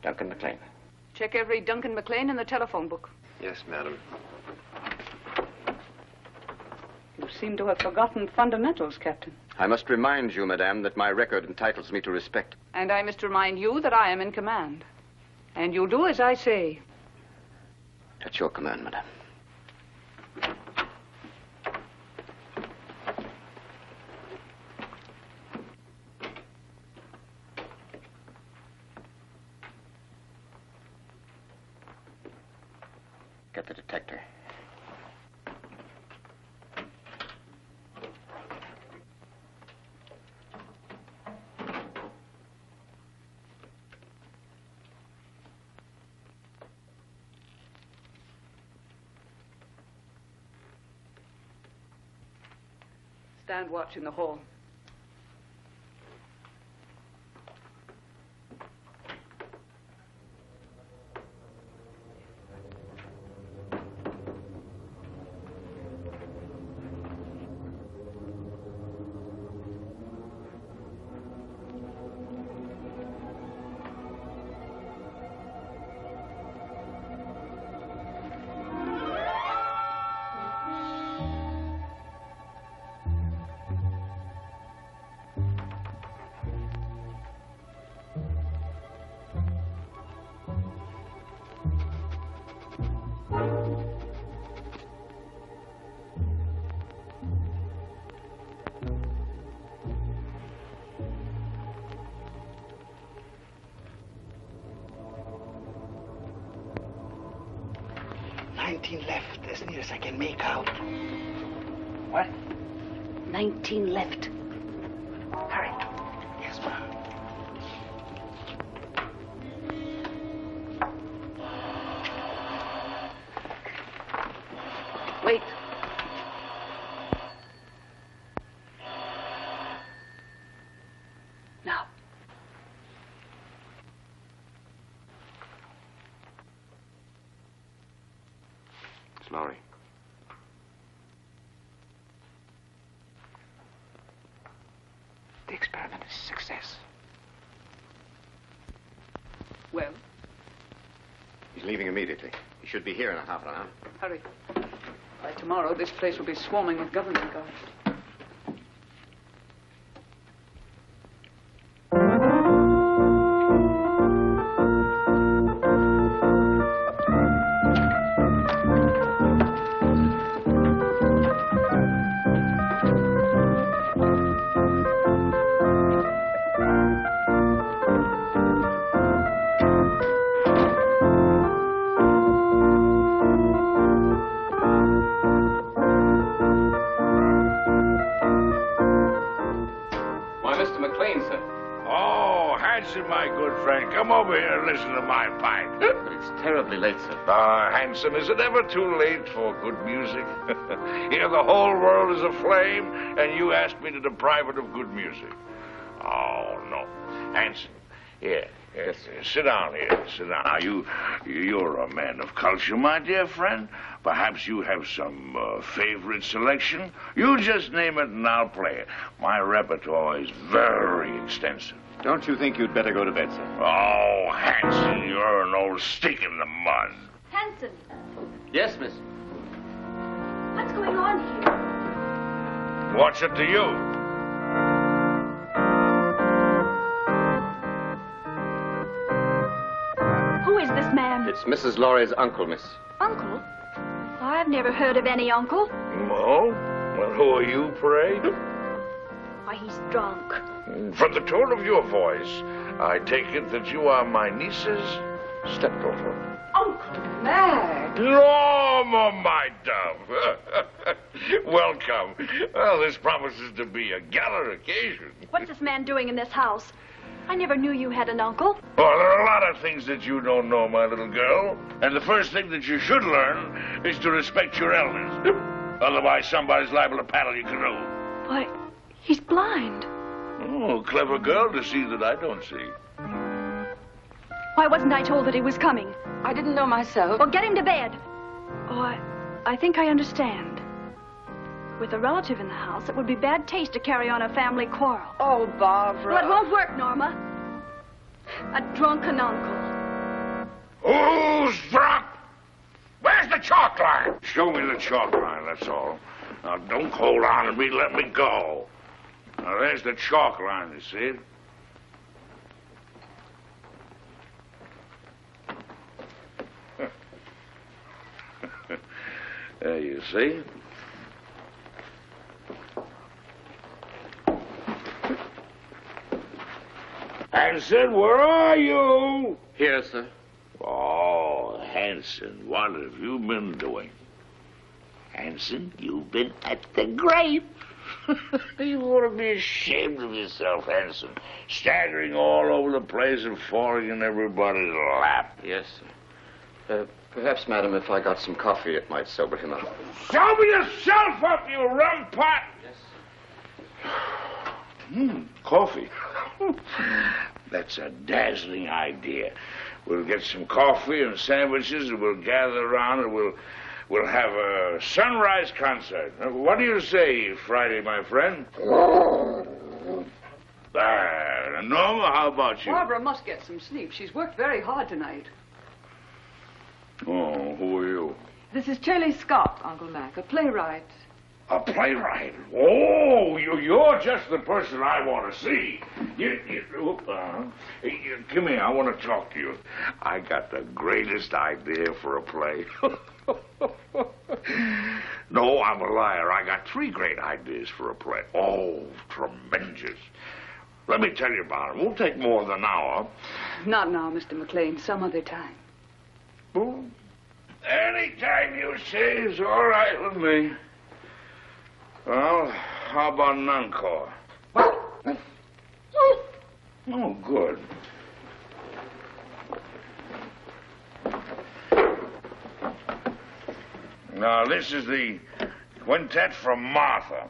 Duncan Maclain. Check every Duncan Maclain in the telephone book. Yes, madam. You seem to have forgotten fundamentals, Captain. I must remind you, madame, that my record entitles me to respect. And I must remind you that I am in command. And you'll do as I say. At your command, madame. Get the detector. Stand watch in the hall. Left, as near as I can make out. What? 19 left. Hurry. Yes, ma'am. Wait. Now. Lawry. The experiment is a success. Well? He's leaving immediately. He should be here in a half an hour. Hurry. By tomorrow, this place will be swarming with government guards. My good friend, come over here and listen to my pipe. But it's terribly late, sir. Hanson, is it ever too late for good music? Here the whole world is aflame, and you ask me to deprive it of good music. Oh, no. Hanson, here. Yes, sit down here. Sit down. Now, you're a man of culture, my dear friend. Perhaps you have some favorite selection. You just name it and I'll play it. My repertoire is very extensive. Don't you think you'd better go to bed, sir? Oh, Hanson, you're an old stick in the mud. Hanson. Yes, miss. What's going on here? What's it to you? Who is this man? It's Mrs. Lawry's uncle, miss. Uncle? I've never heard of any uncle. Oh? Well, who are you, pray? Why, he's drunk. From the tone of your voice, I take it that you are my niece's stepdaughter. Uncle Mac! Norma, my dove! Welcome. Well, this promises to be a gala occasion. What's this man doing in this house? I never knew you had an uncle. Well, there are a lot of things that you don't know, my little girl. And the first thing that you should learn is to respect your elders. Otherwise, somebody's liable to paddle your canoe. Why, he's blind. Oh, clever girl to see that I don't see. Why wasn't I told that he was coming? I didn't know myself. Well, get him to bed. Oh, I think I understand. With a relative in the house, it would be bad taste to carry on a family quarrel. Oh, Barbara. Well, it won't work, Norma. A drunken uncle. Who's drunk? Where's the chalk line? Show me the chalk line, that's all. Now, don't hold on to me, let me go. Now, there's the chalk line, you see it? There you see. Hanson, where are you? Here, sir. Oh, Hanson, what have you been doing? Hanson, you've been at the grape. You ought to be ashamed of yourself, Hanson. Staggering all over the place and falling in everybody's lap. Yes, sir. Perhaps, madam, if I got some coffee, it might sober him up. Sober yourself up, you rum pot! Yes, Coffee. That's a dazzling idea. We'll get some coffee and sandwiches, and we'll gather around, and we'll have a sunrise concert. What do you say, Friday, my friend? Norma, how about you? Barbara must get some sleep. She's worked very hard tonight. Oh, who are you? This is Shirley Scott, Uncle Mac, a playwright. A playwright? Oh, you're just the person I want to see. Come here, I want to talk to you. I got the greatest idea for a play. No, I'm a liar. I got 3 great ideas for a play. Oh, tremendous. Let me tell you about it. Won't take more than an hour. Not now, Mr. Maclain. Some other time. Oh, anytime you say is all right with me. Well, how about an encore? What? Oh, good. Now, this is the quintet from Martha.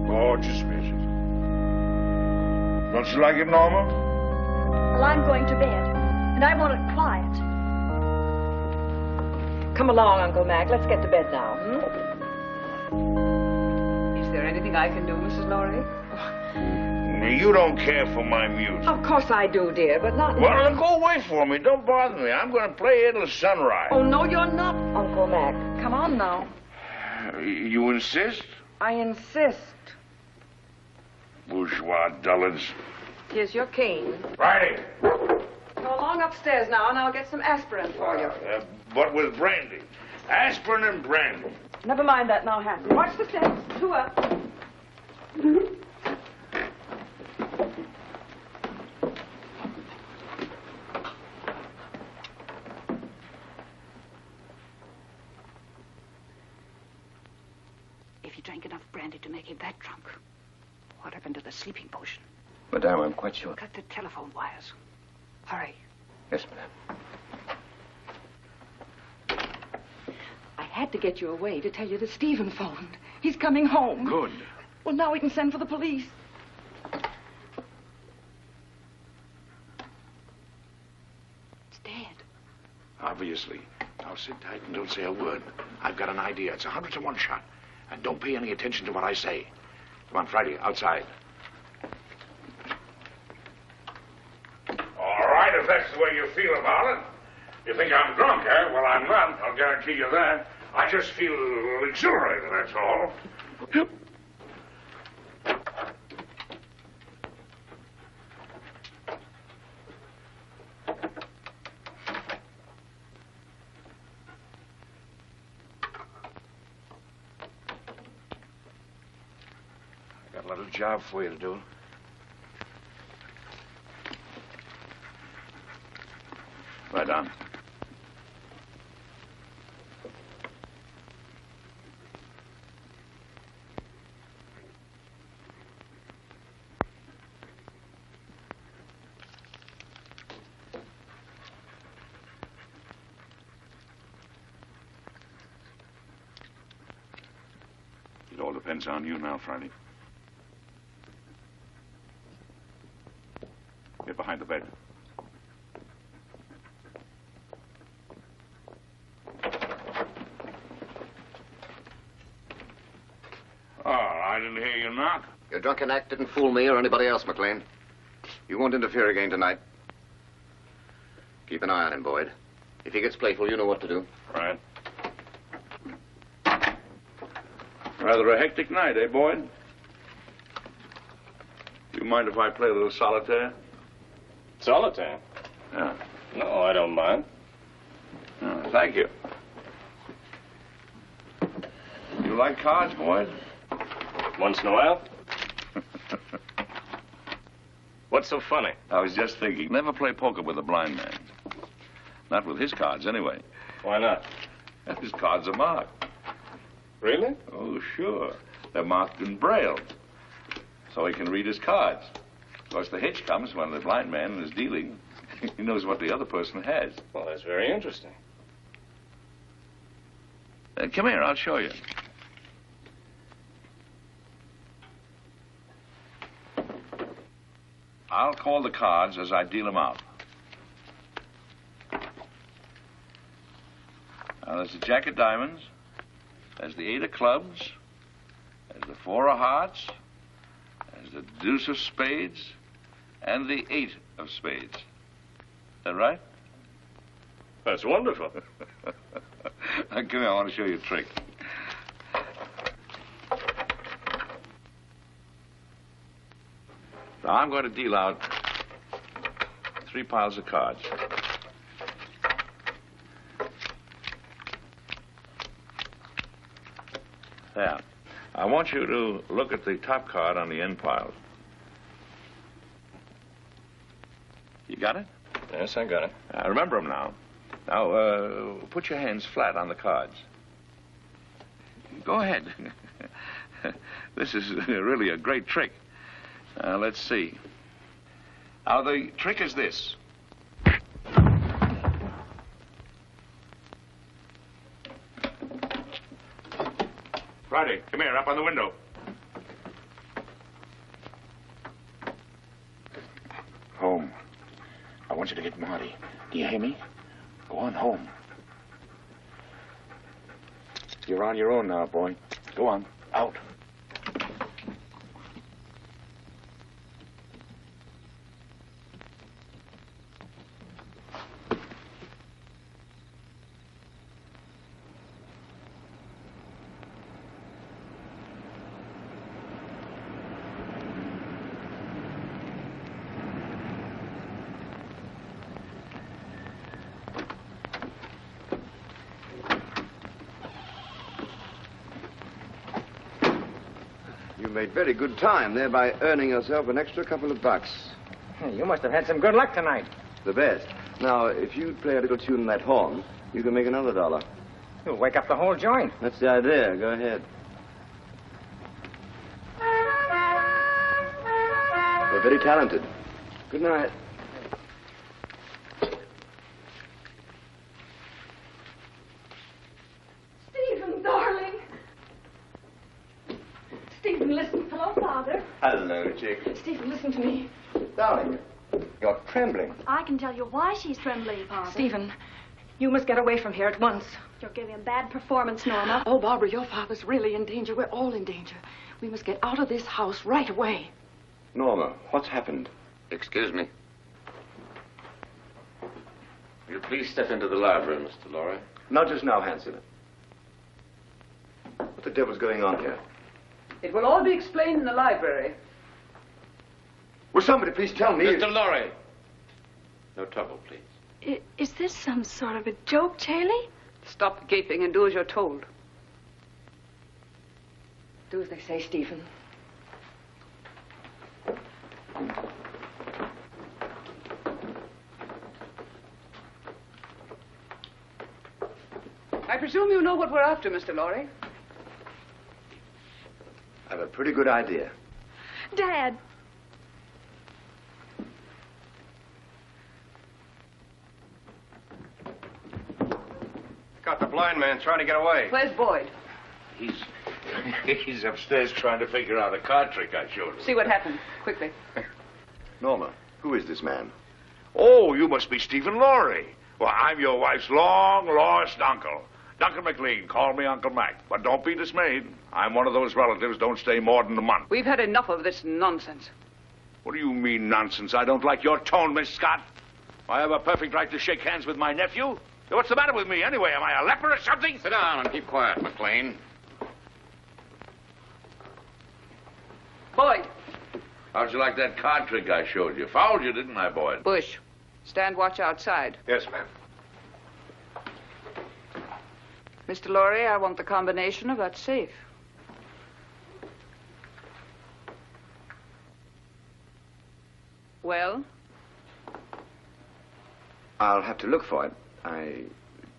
Gorgeous music. Don't you like it, Norma? Well, I'm going to bed, and I want it quiet. Come along, Uncle Mac. Let's get to bed now. Is there anything I can do, Mrs. Lawry? You don't care for my music. Of course I do, dear, but not... Well, then go away for me. Don't bother me. I'm going to play It'll Sunrise. Oh, no, you're not, Uncle Mac. Come on now. You insist? I insist. Bourgeois dullards. Here's your cane. Righty. Go along upstairs now, and I'll get some aspirin for you. But with brandy. Aspirin and brandy. Never mind that now, Hanson. Watch the steps. 2 up. If he drank enough brandy to make him that drunk, what happened to the sleeping potion? Madame, I'm quite sure. Cut the telephone wires. Hurry. Yes, madame. I had to get you away to tell you that Stephen phoned. He's coming home. Good. Well, now we can send for the police. It's dead. Obviously. Now sit tight and don't say a word. I've got an idea. It's 100 to 1 shot. And don't pay any attention to what I say. Come on, Friday, outside. All right, if that's the way you feel about it. You think I'm drunk, eh? Well, I'm not. I'll guarantee you that. I just feel exhilarated, that's all. I got a little job for you to do. Right on. It all depends on you now, Friday. bed. Oh, I didn't hear you knock. Your drunken act didn't fool me or anybody else, Maclain. You won't interfere again tonight. Keep an eye on him, Boyd. If he gets playful, you know what to do. Right. Rather a hectic night, eh, Boyd? Do you mind if I play a little solitaire? Solitaire? Yeah. No, I don't mind. Oh, thank you. You like cards, Boyd? Once in a while. What's so funny? I was just thinking, never play poker with a blind man. Not with his cards, anyway. Why not? His cards are marked. Really? Oh, sure. They're marked in Braille, so he can read his cards. Of course, the hitch comes when the blind man is dealing. He knows what the other person has. Well, that's very interesting. Come here, I'll show you. I'll call the cards as I deal them out. Now, there's the Jack of Diamonds, there's the 8 of Clubs, there's the 4 of Hearts, there's the Deuce of Spades, and the 8 of Spades. Is that right? That's wonderful. Come here, I want to show you a trick. Now, I'm going to deal out 3 piles of cards. There. I want you to look at the top card on the end pile. You got it? Yes, I got it. Remember them now. Now, put your hands flat on the cards. Go ahead. This is really a great trick. Let's see. Now, the trick is this. Friday, come here, up on the window. Home. I want you to get Marty. Do you hear me? Go on home. You're on your own now, boy. Go on. Out. Made very good time, thereby earning yourself an extra couple of bucks. You must have had some good luck tonight. The best. Now, if you play a little tune in that horn, you can make another $1. You'll wake up the whole joint. That's the idea. Go ahead. You're very talented. Good night. Stephen, darling. Stephen, listen. Hello, Father. Hello, chick. Stephen, listen to me. Darling, you're trembling. I can tell you why she's trembling, Father. Stephen, you must get away from here at once. You're giving a bad performance, Norma. Oh, Barbara, your father's really in danger. We're all in danger. We must get out of this house right away. Norma, what's happened? Excuse me. Will you please step into the library, Mr. Lawry? Not just now, Hanson. What the devil's going on here? It will all be explained in the library. Will somebody please tell me? Mr. Lawry! No trouble, please. Is this some sort of a joke, Charlie? Stop gaping and do as you're told. Do as they say, Stephen. I presume you know what we're after, Mr. Lawry. I have a pretty good idea. Dad. Got the blind man trying to get away. Where's Boyd? He's upstairs trying to figure out a card trick I showed him. See what happened, quickly. Norma, who is this man? Oh, you must be Stephen Lawry. Well, I'm your wife's long-lost uncle. Duncan Maclean, call me Uncle Mac. But don't be dismayed. I'm one of those relatives don't stay more than a month. We've had enough of this nonsense. What do you mean, nonsense? I don't like your tone, Miss Scott. I have a perfect right to shake hands with my nephew. What's the matter with me, anyway? Am I a leper or something? Sit down and keep quiet, Maclain. Boyd. How'd you like that card trick I showed you? Fouled you, didn't I, Boyd? Bush, stand watch outside. Yes, ma'am. Mr. Lawry, I want the combination of that safe. Well? I'll have to look for it. I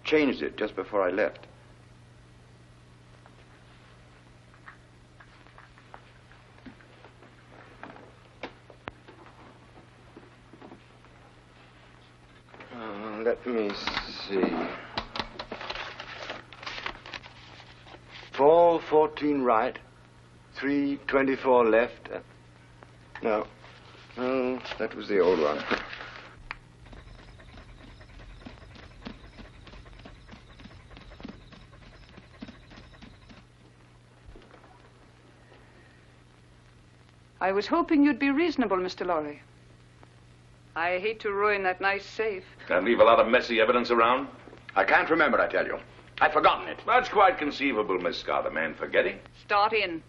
changed it just before I left. Let me see. 4:14 right, 3:24 left. No, that was the old one. I was hoping you'd be reasonable, Mr. Lawry. I hate to ruin that nice safe. And leave a lot of messy evidence around? I can't remember, I tell you. I've forgotten it. That's quite conceivable, Miss Scott. A man forgetting. Start in.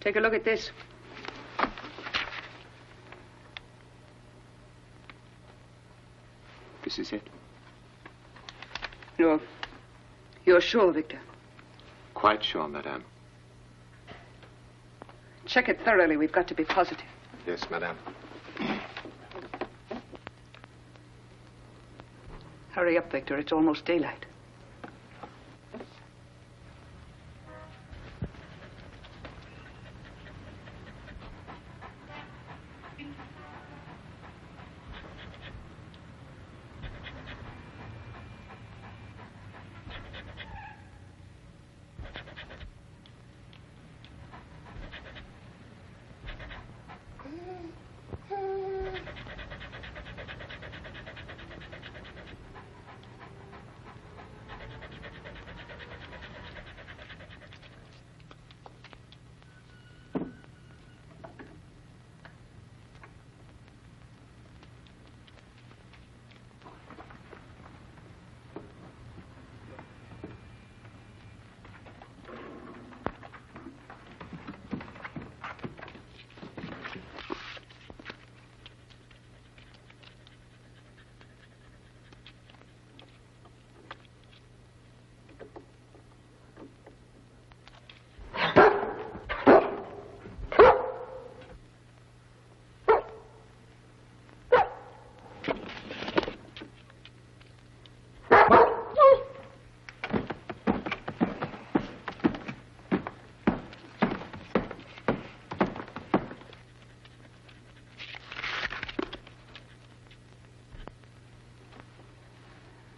Take a look at this. This is it? You're sure, Victor? Quite sure, madame. Check it thoroughly. We've got to be positive. Yes, madame. Hurry up, Victor. It's almost daylight.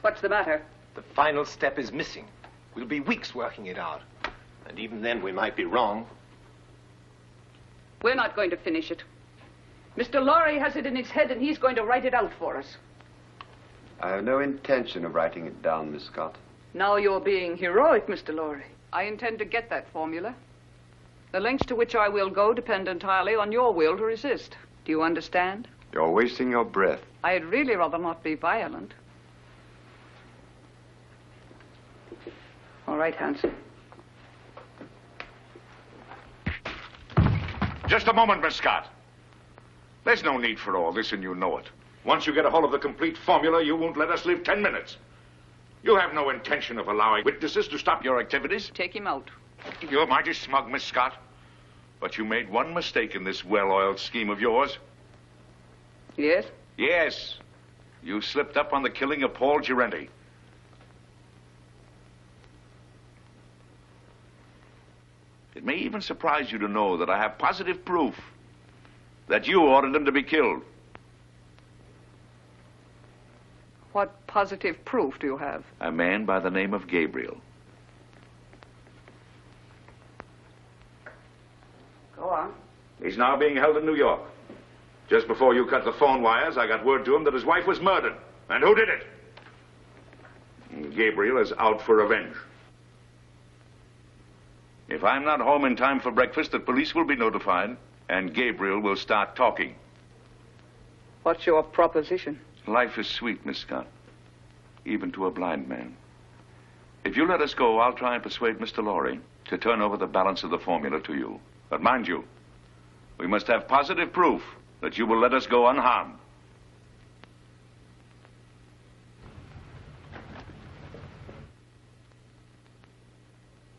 What's the matter? The final step is missing. We'll be weeks working it out. And even then, we might be wrong. We're not going to finish it. Mr. Lawry has it in his head, and he's going to write it out for us. I have no intention of writing it down, Miss Scott. Now you're being heroic, Mr. Lawry. I intend to get that formula. The lengths to which I will go depend entirely on your will to resist. Do you understand? You're wasting your breath. I'd really rather not be violent. All right, Hanson. Just a moment, Miss Scott. There's no need for all this, and you know it. Once you get a hold of the complete formula, you won't let us live 10 minutes. You have no intention of allowing witnesses to stop your activities. Take him out. You're mighty smug, Miss Scott. But you made one mistake in this well-oiled scheme of yours. Yes? Yes. You slipped up on the killing of Paul Girenti. It may even surprise you to know that I have positive proof that you ordered him to be killed. What positive proof do you have? A man by the name of Gabriel. Go on. He's now being held in New York. Just before you cut the phone wires, I got word to him that his wife was murdered. And who did it? Gabriel is out for revenge. If I'm not home in time for breakfast, the police will be notified, and Gabriel will start talking. What's your proposition? Life is sweet, Miss Scott, even to a blind man. If you let us go, I'll try and persuade Mr. Lawry to turn over the balance of the formula to you. But mind you, we must have positive proof that you will let us go unharmed.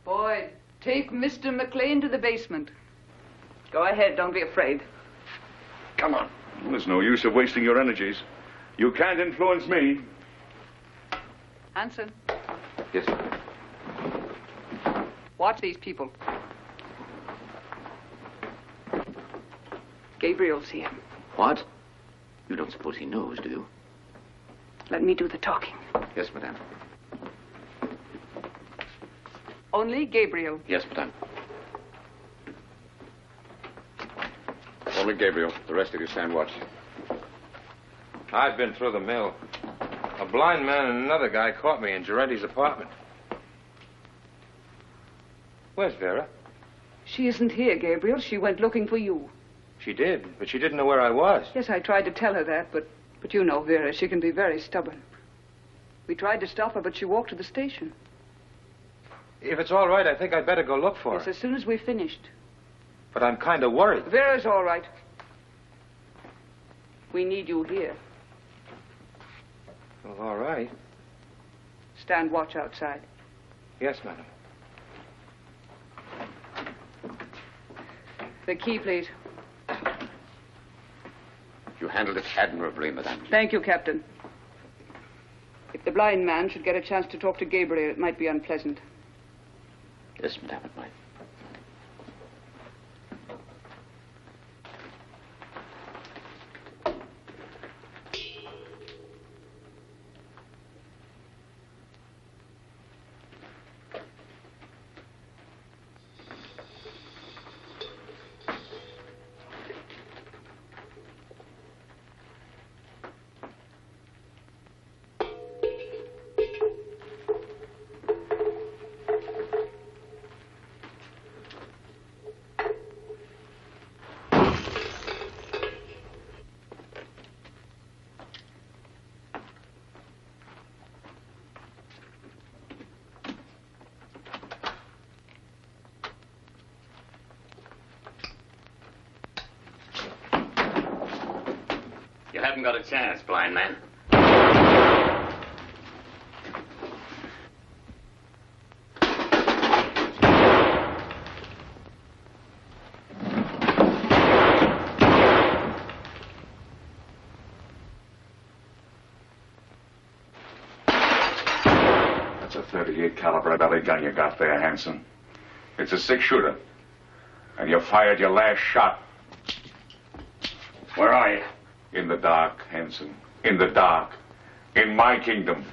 Boyd, take Mr. Maclain to the basement. Go ahead, don't be afraid. Come on. Well, there's no use of wasting your energies. You can't influence me. Hanson, Yes, sir. watch these people. Gabriel's here. What? You don't suppose he knows, do you? Let me do the talking. Yes, madame. Only Gabriel. Yes, madame. Only Gabriel. The rest of you stand watch. I've been through the mill. A blind man and another guy caught me in Girardi's apartment. Where's Vera? She isn't here, Gabriel. She went looking for you. She did, but she didn't know where I was. Yes, I tried to tell her that, but you know Vera. She can be very stubborn. We tried to stop her, but she walked to the station. If it's all right, I think I'd better go look for Yes, her. as soon as we finished. But I'm kind of worried. Vera's all right. We need you here. Well, all right. Stand watch outside. Yes, madam. The key, please. You handled it admirably, madame. Thank you, Captain. If the blind man should get a chance to talk to Gabriel, it might be unpleasant. Yes, madame, it might. You haven't got a chance, blind man. That's a .38 caliber belly gun you got there, Hanson. It's a six-shooter. And you fired your last shot. Where are you? In the dark, Hanson. In the dark. In my kingdom.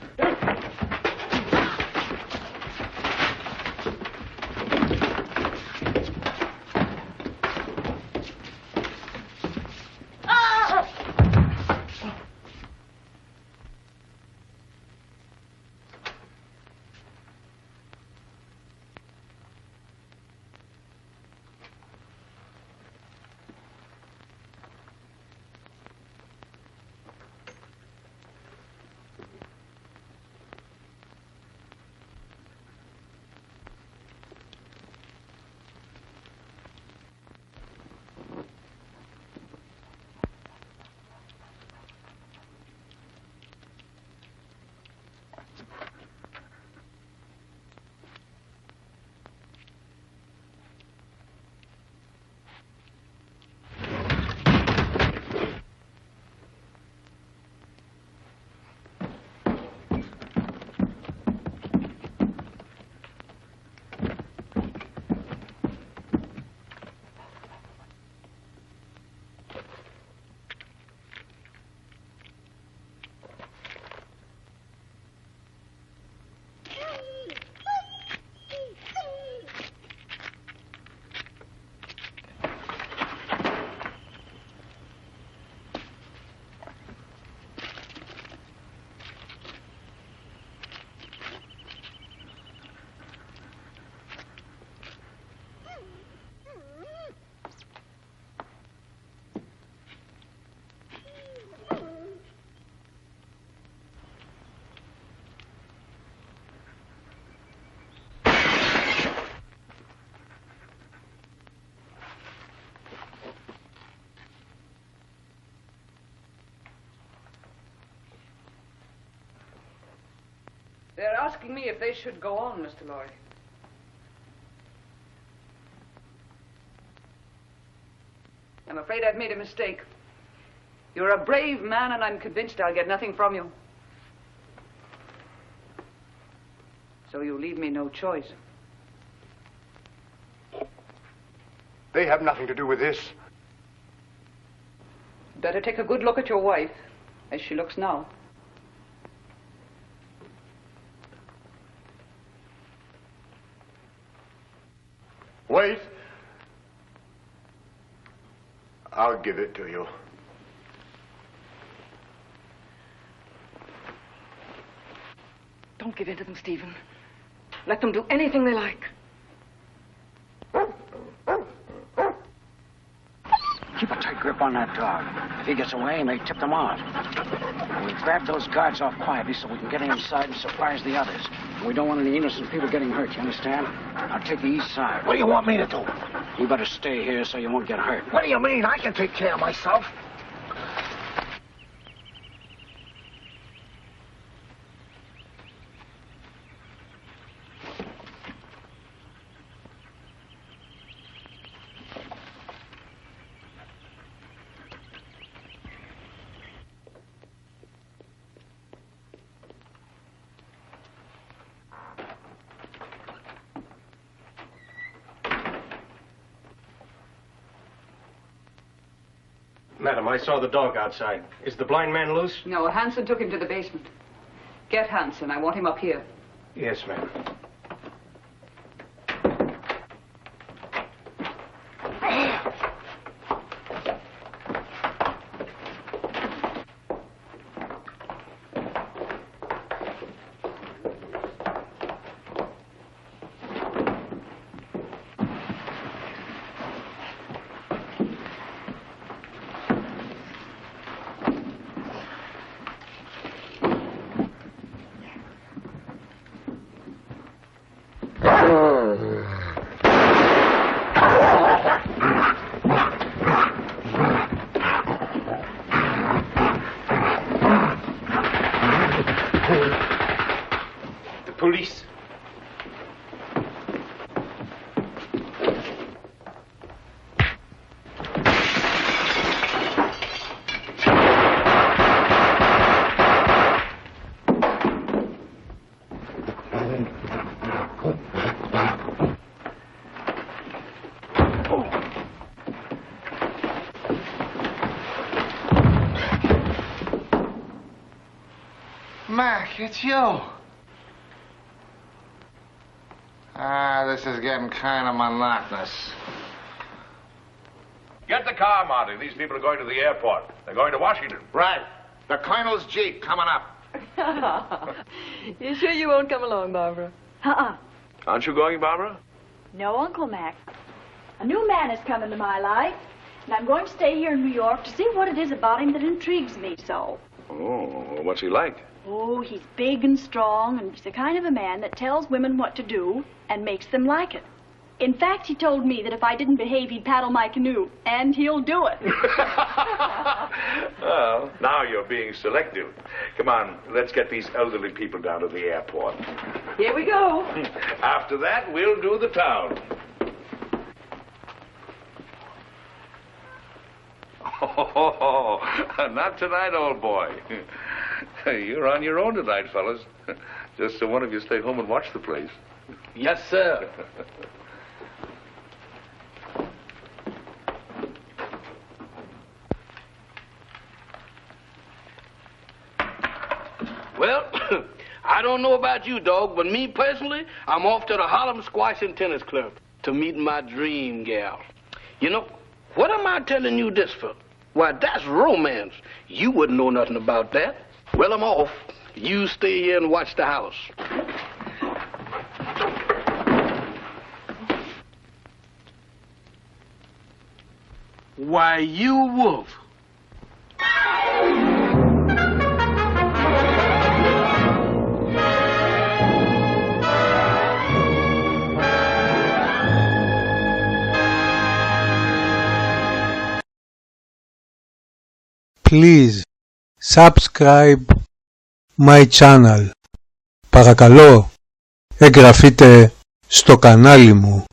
They're asking me if they should go on, Mr. Lawry. I'm afraid I've made a mistake. You're a brave man, and I'm convinced I'll get nothing from you. So you leave me no choice. They have nothing to do with this. Better take a good look at your wife, as she looks now. Wait. I'll give it to you. Don't give in to them, Stephen. Let them do anything they like. Keep a tight grip on that dog. If he gets away, he may tip them off. We grab those guards off quietly so we can get inside and surprise the others. We don't want any innocent people getting hurt, you understand? I'll take the east side. What do you want me to do? You better stay here so you won't get hurt. What do you mean? I can take care of myself. Madam, I saw the dog outside. Is the blind man loose? No, Hanson took him to the basement. Get Hanson. I want him up here. Yes, ma'am. Police. Mac, it's you. This is getting kind of monotonous. Get the car, Marty. These people are going to the airport. They're going to Washington. Right. The Colonel's Jeep coming up. You sure you won't come along, Barbara? Aren't you going, Barbara? No, Uncle Mac. A new man has come into my life, and I'm going to stay here in New York to see what it is about him that intrigues me so. Oh, what's he like? Oh, he's big and strong, and he's the kind of a man that tells women what to do and makes them like it. In fact, he told me that if I didn't behave, he'd paddle my canoe, and he'll do it. Well, now you're being selective. Come on, let's get these elderly people down to the airport. Here we go. After that, we'll do the town. Oh, not tonight, old boy. You're on your own tonight, fellas. Just so one of you stay home and watch the place. Yes, sir. Well, I don't know about you, dog, but me personally, I'm off to the Harlem Squash and Tennis Club to meet my dream gal. You know, what am I telling you this for? Why, that's romance. You wouldn't know nothing about that. Well, I'm off. You stay here and watch the house. Why, you wolf. Please subscribe my channel. Παρακαλώ, εγγραφείτε στο κανάλι μου.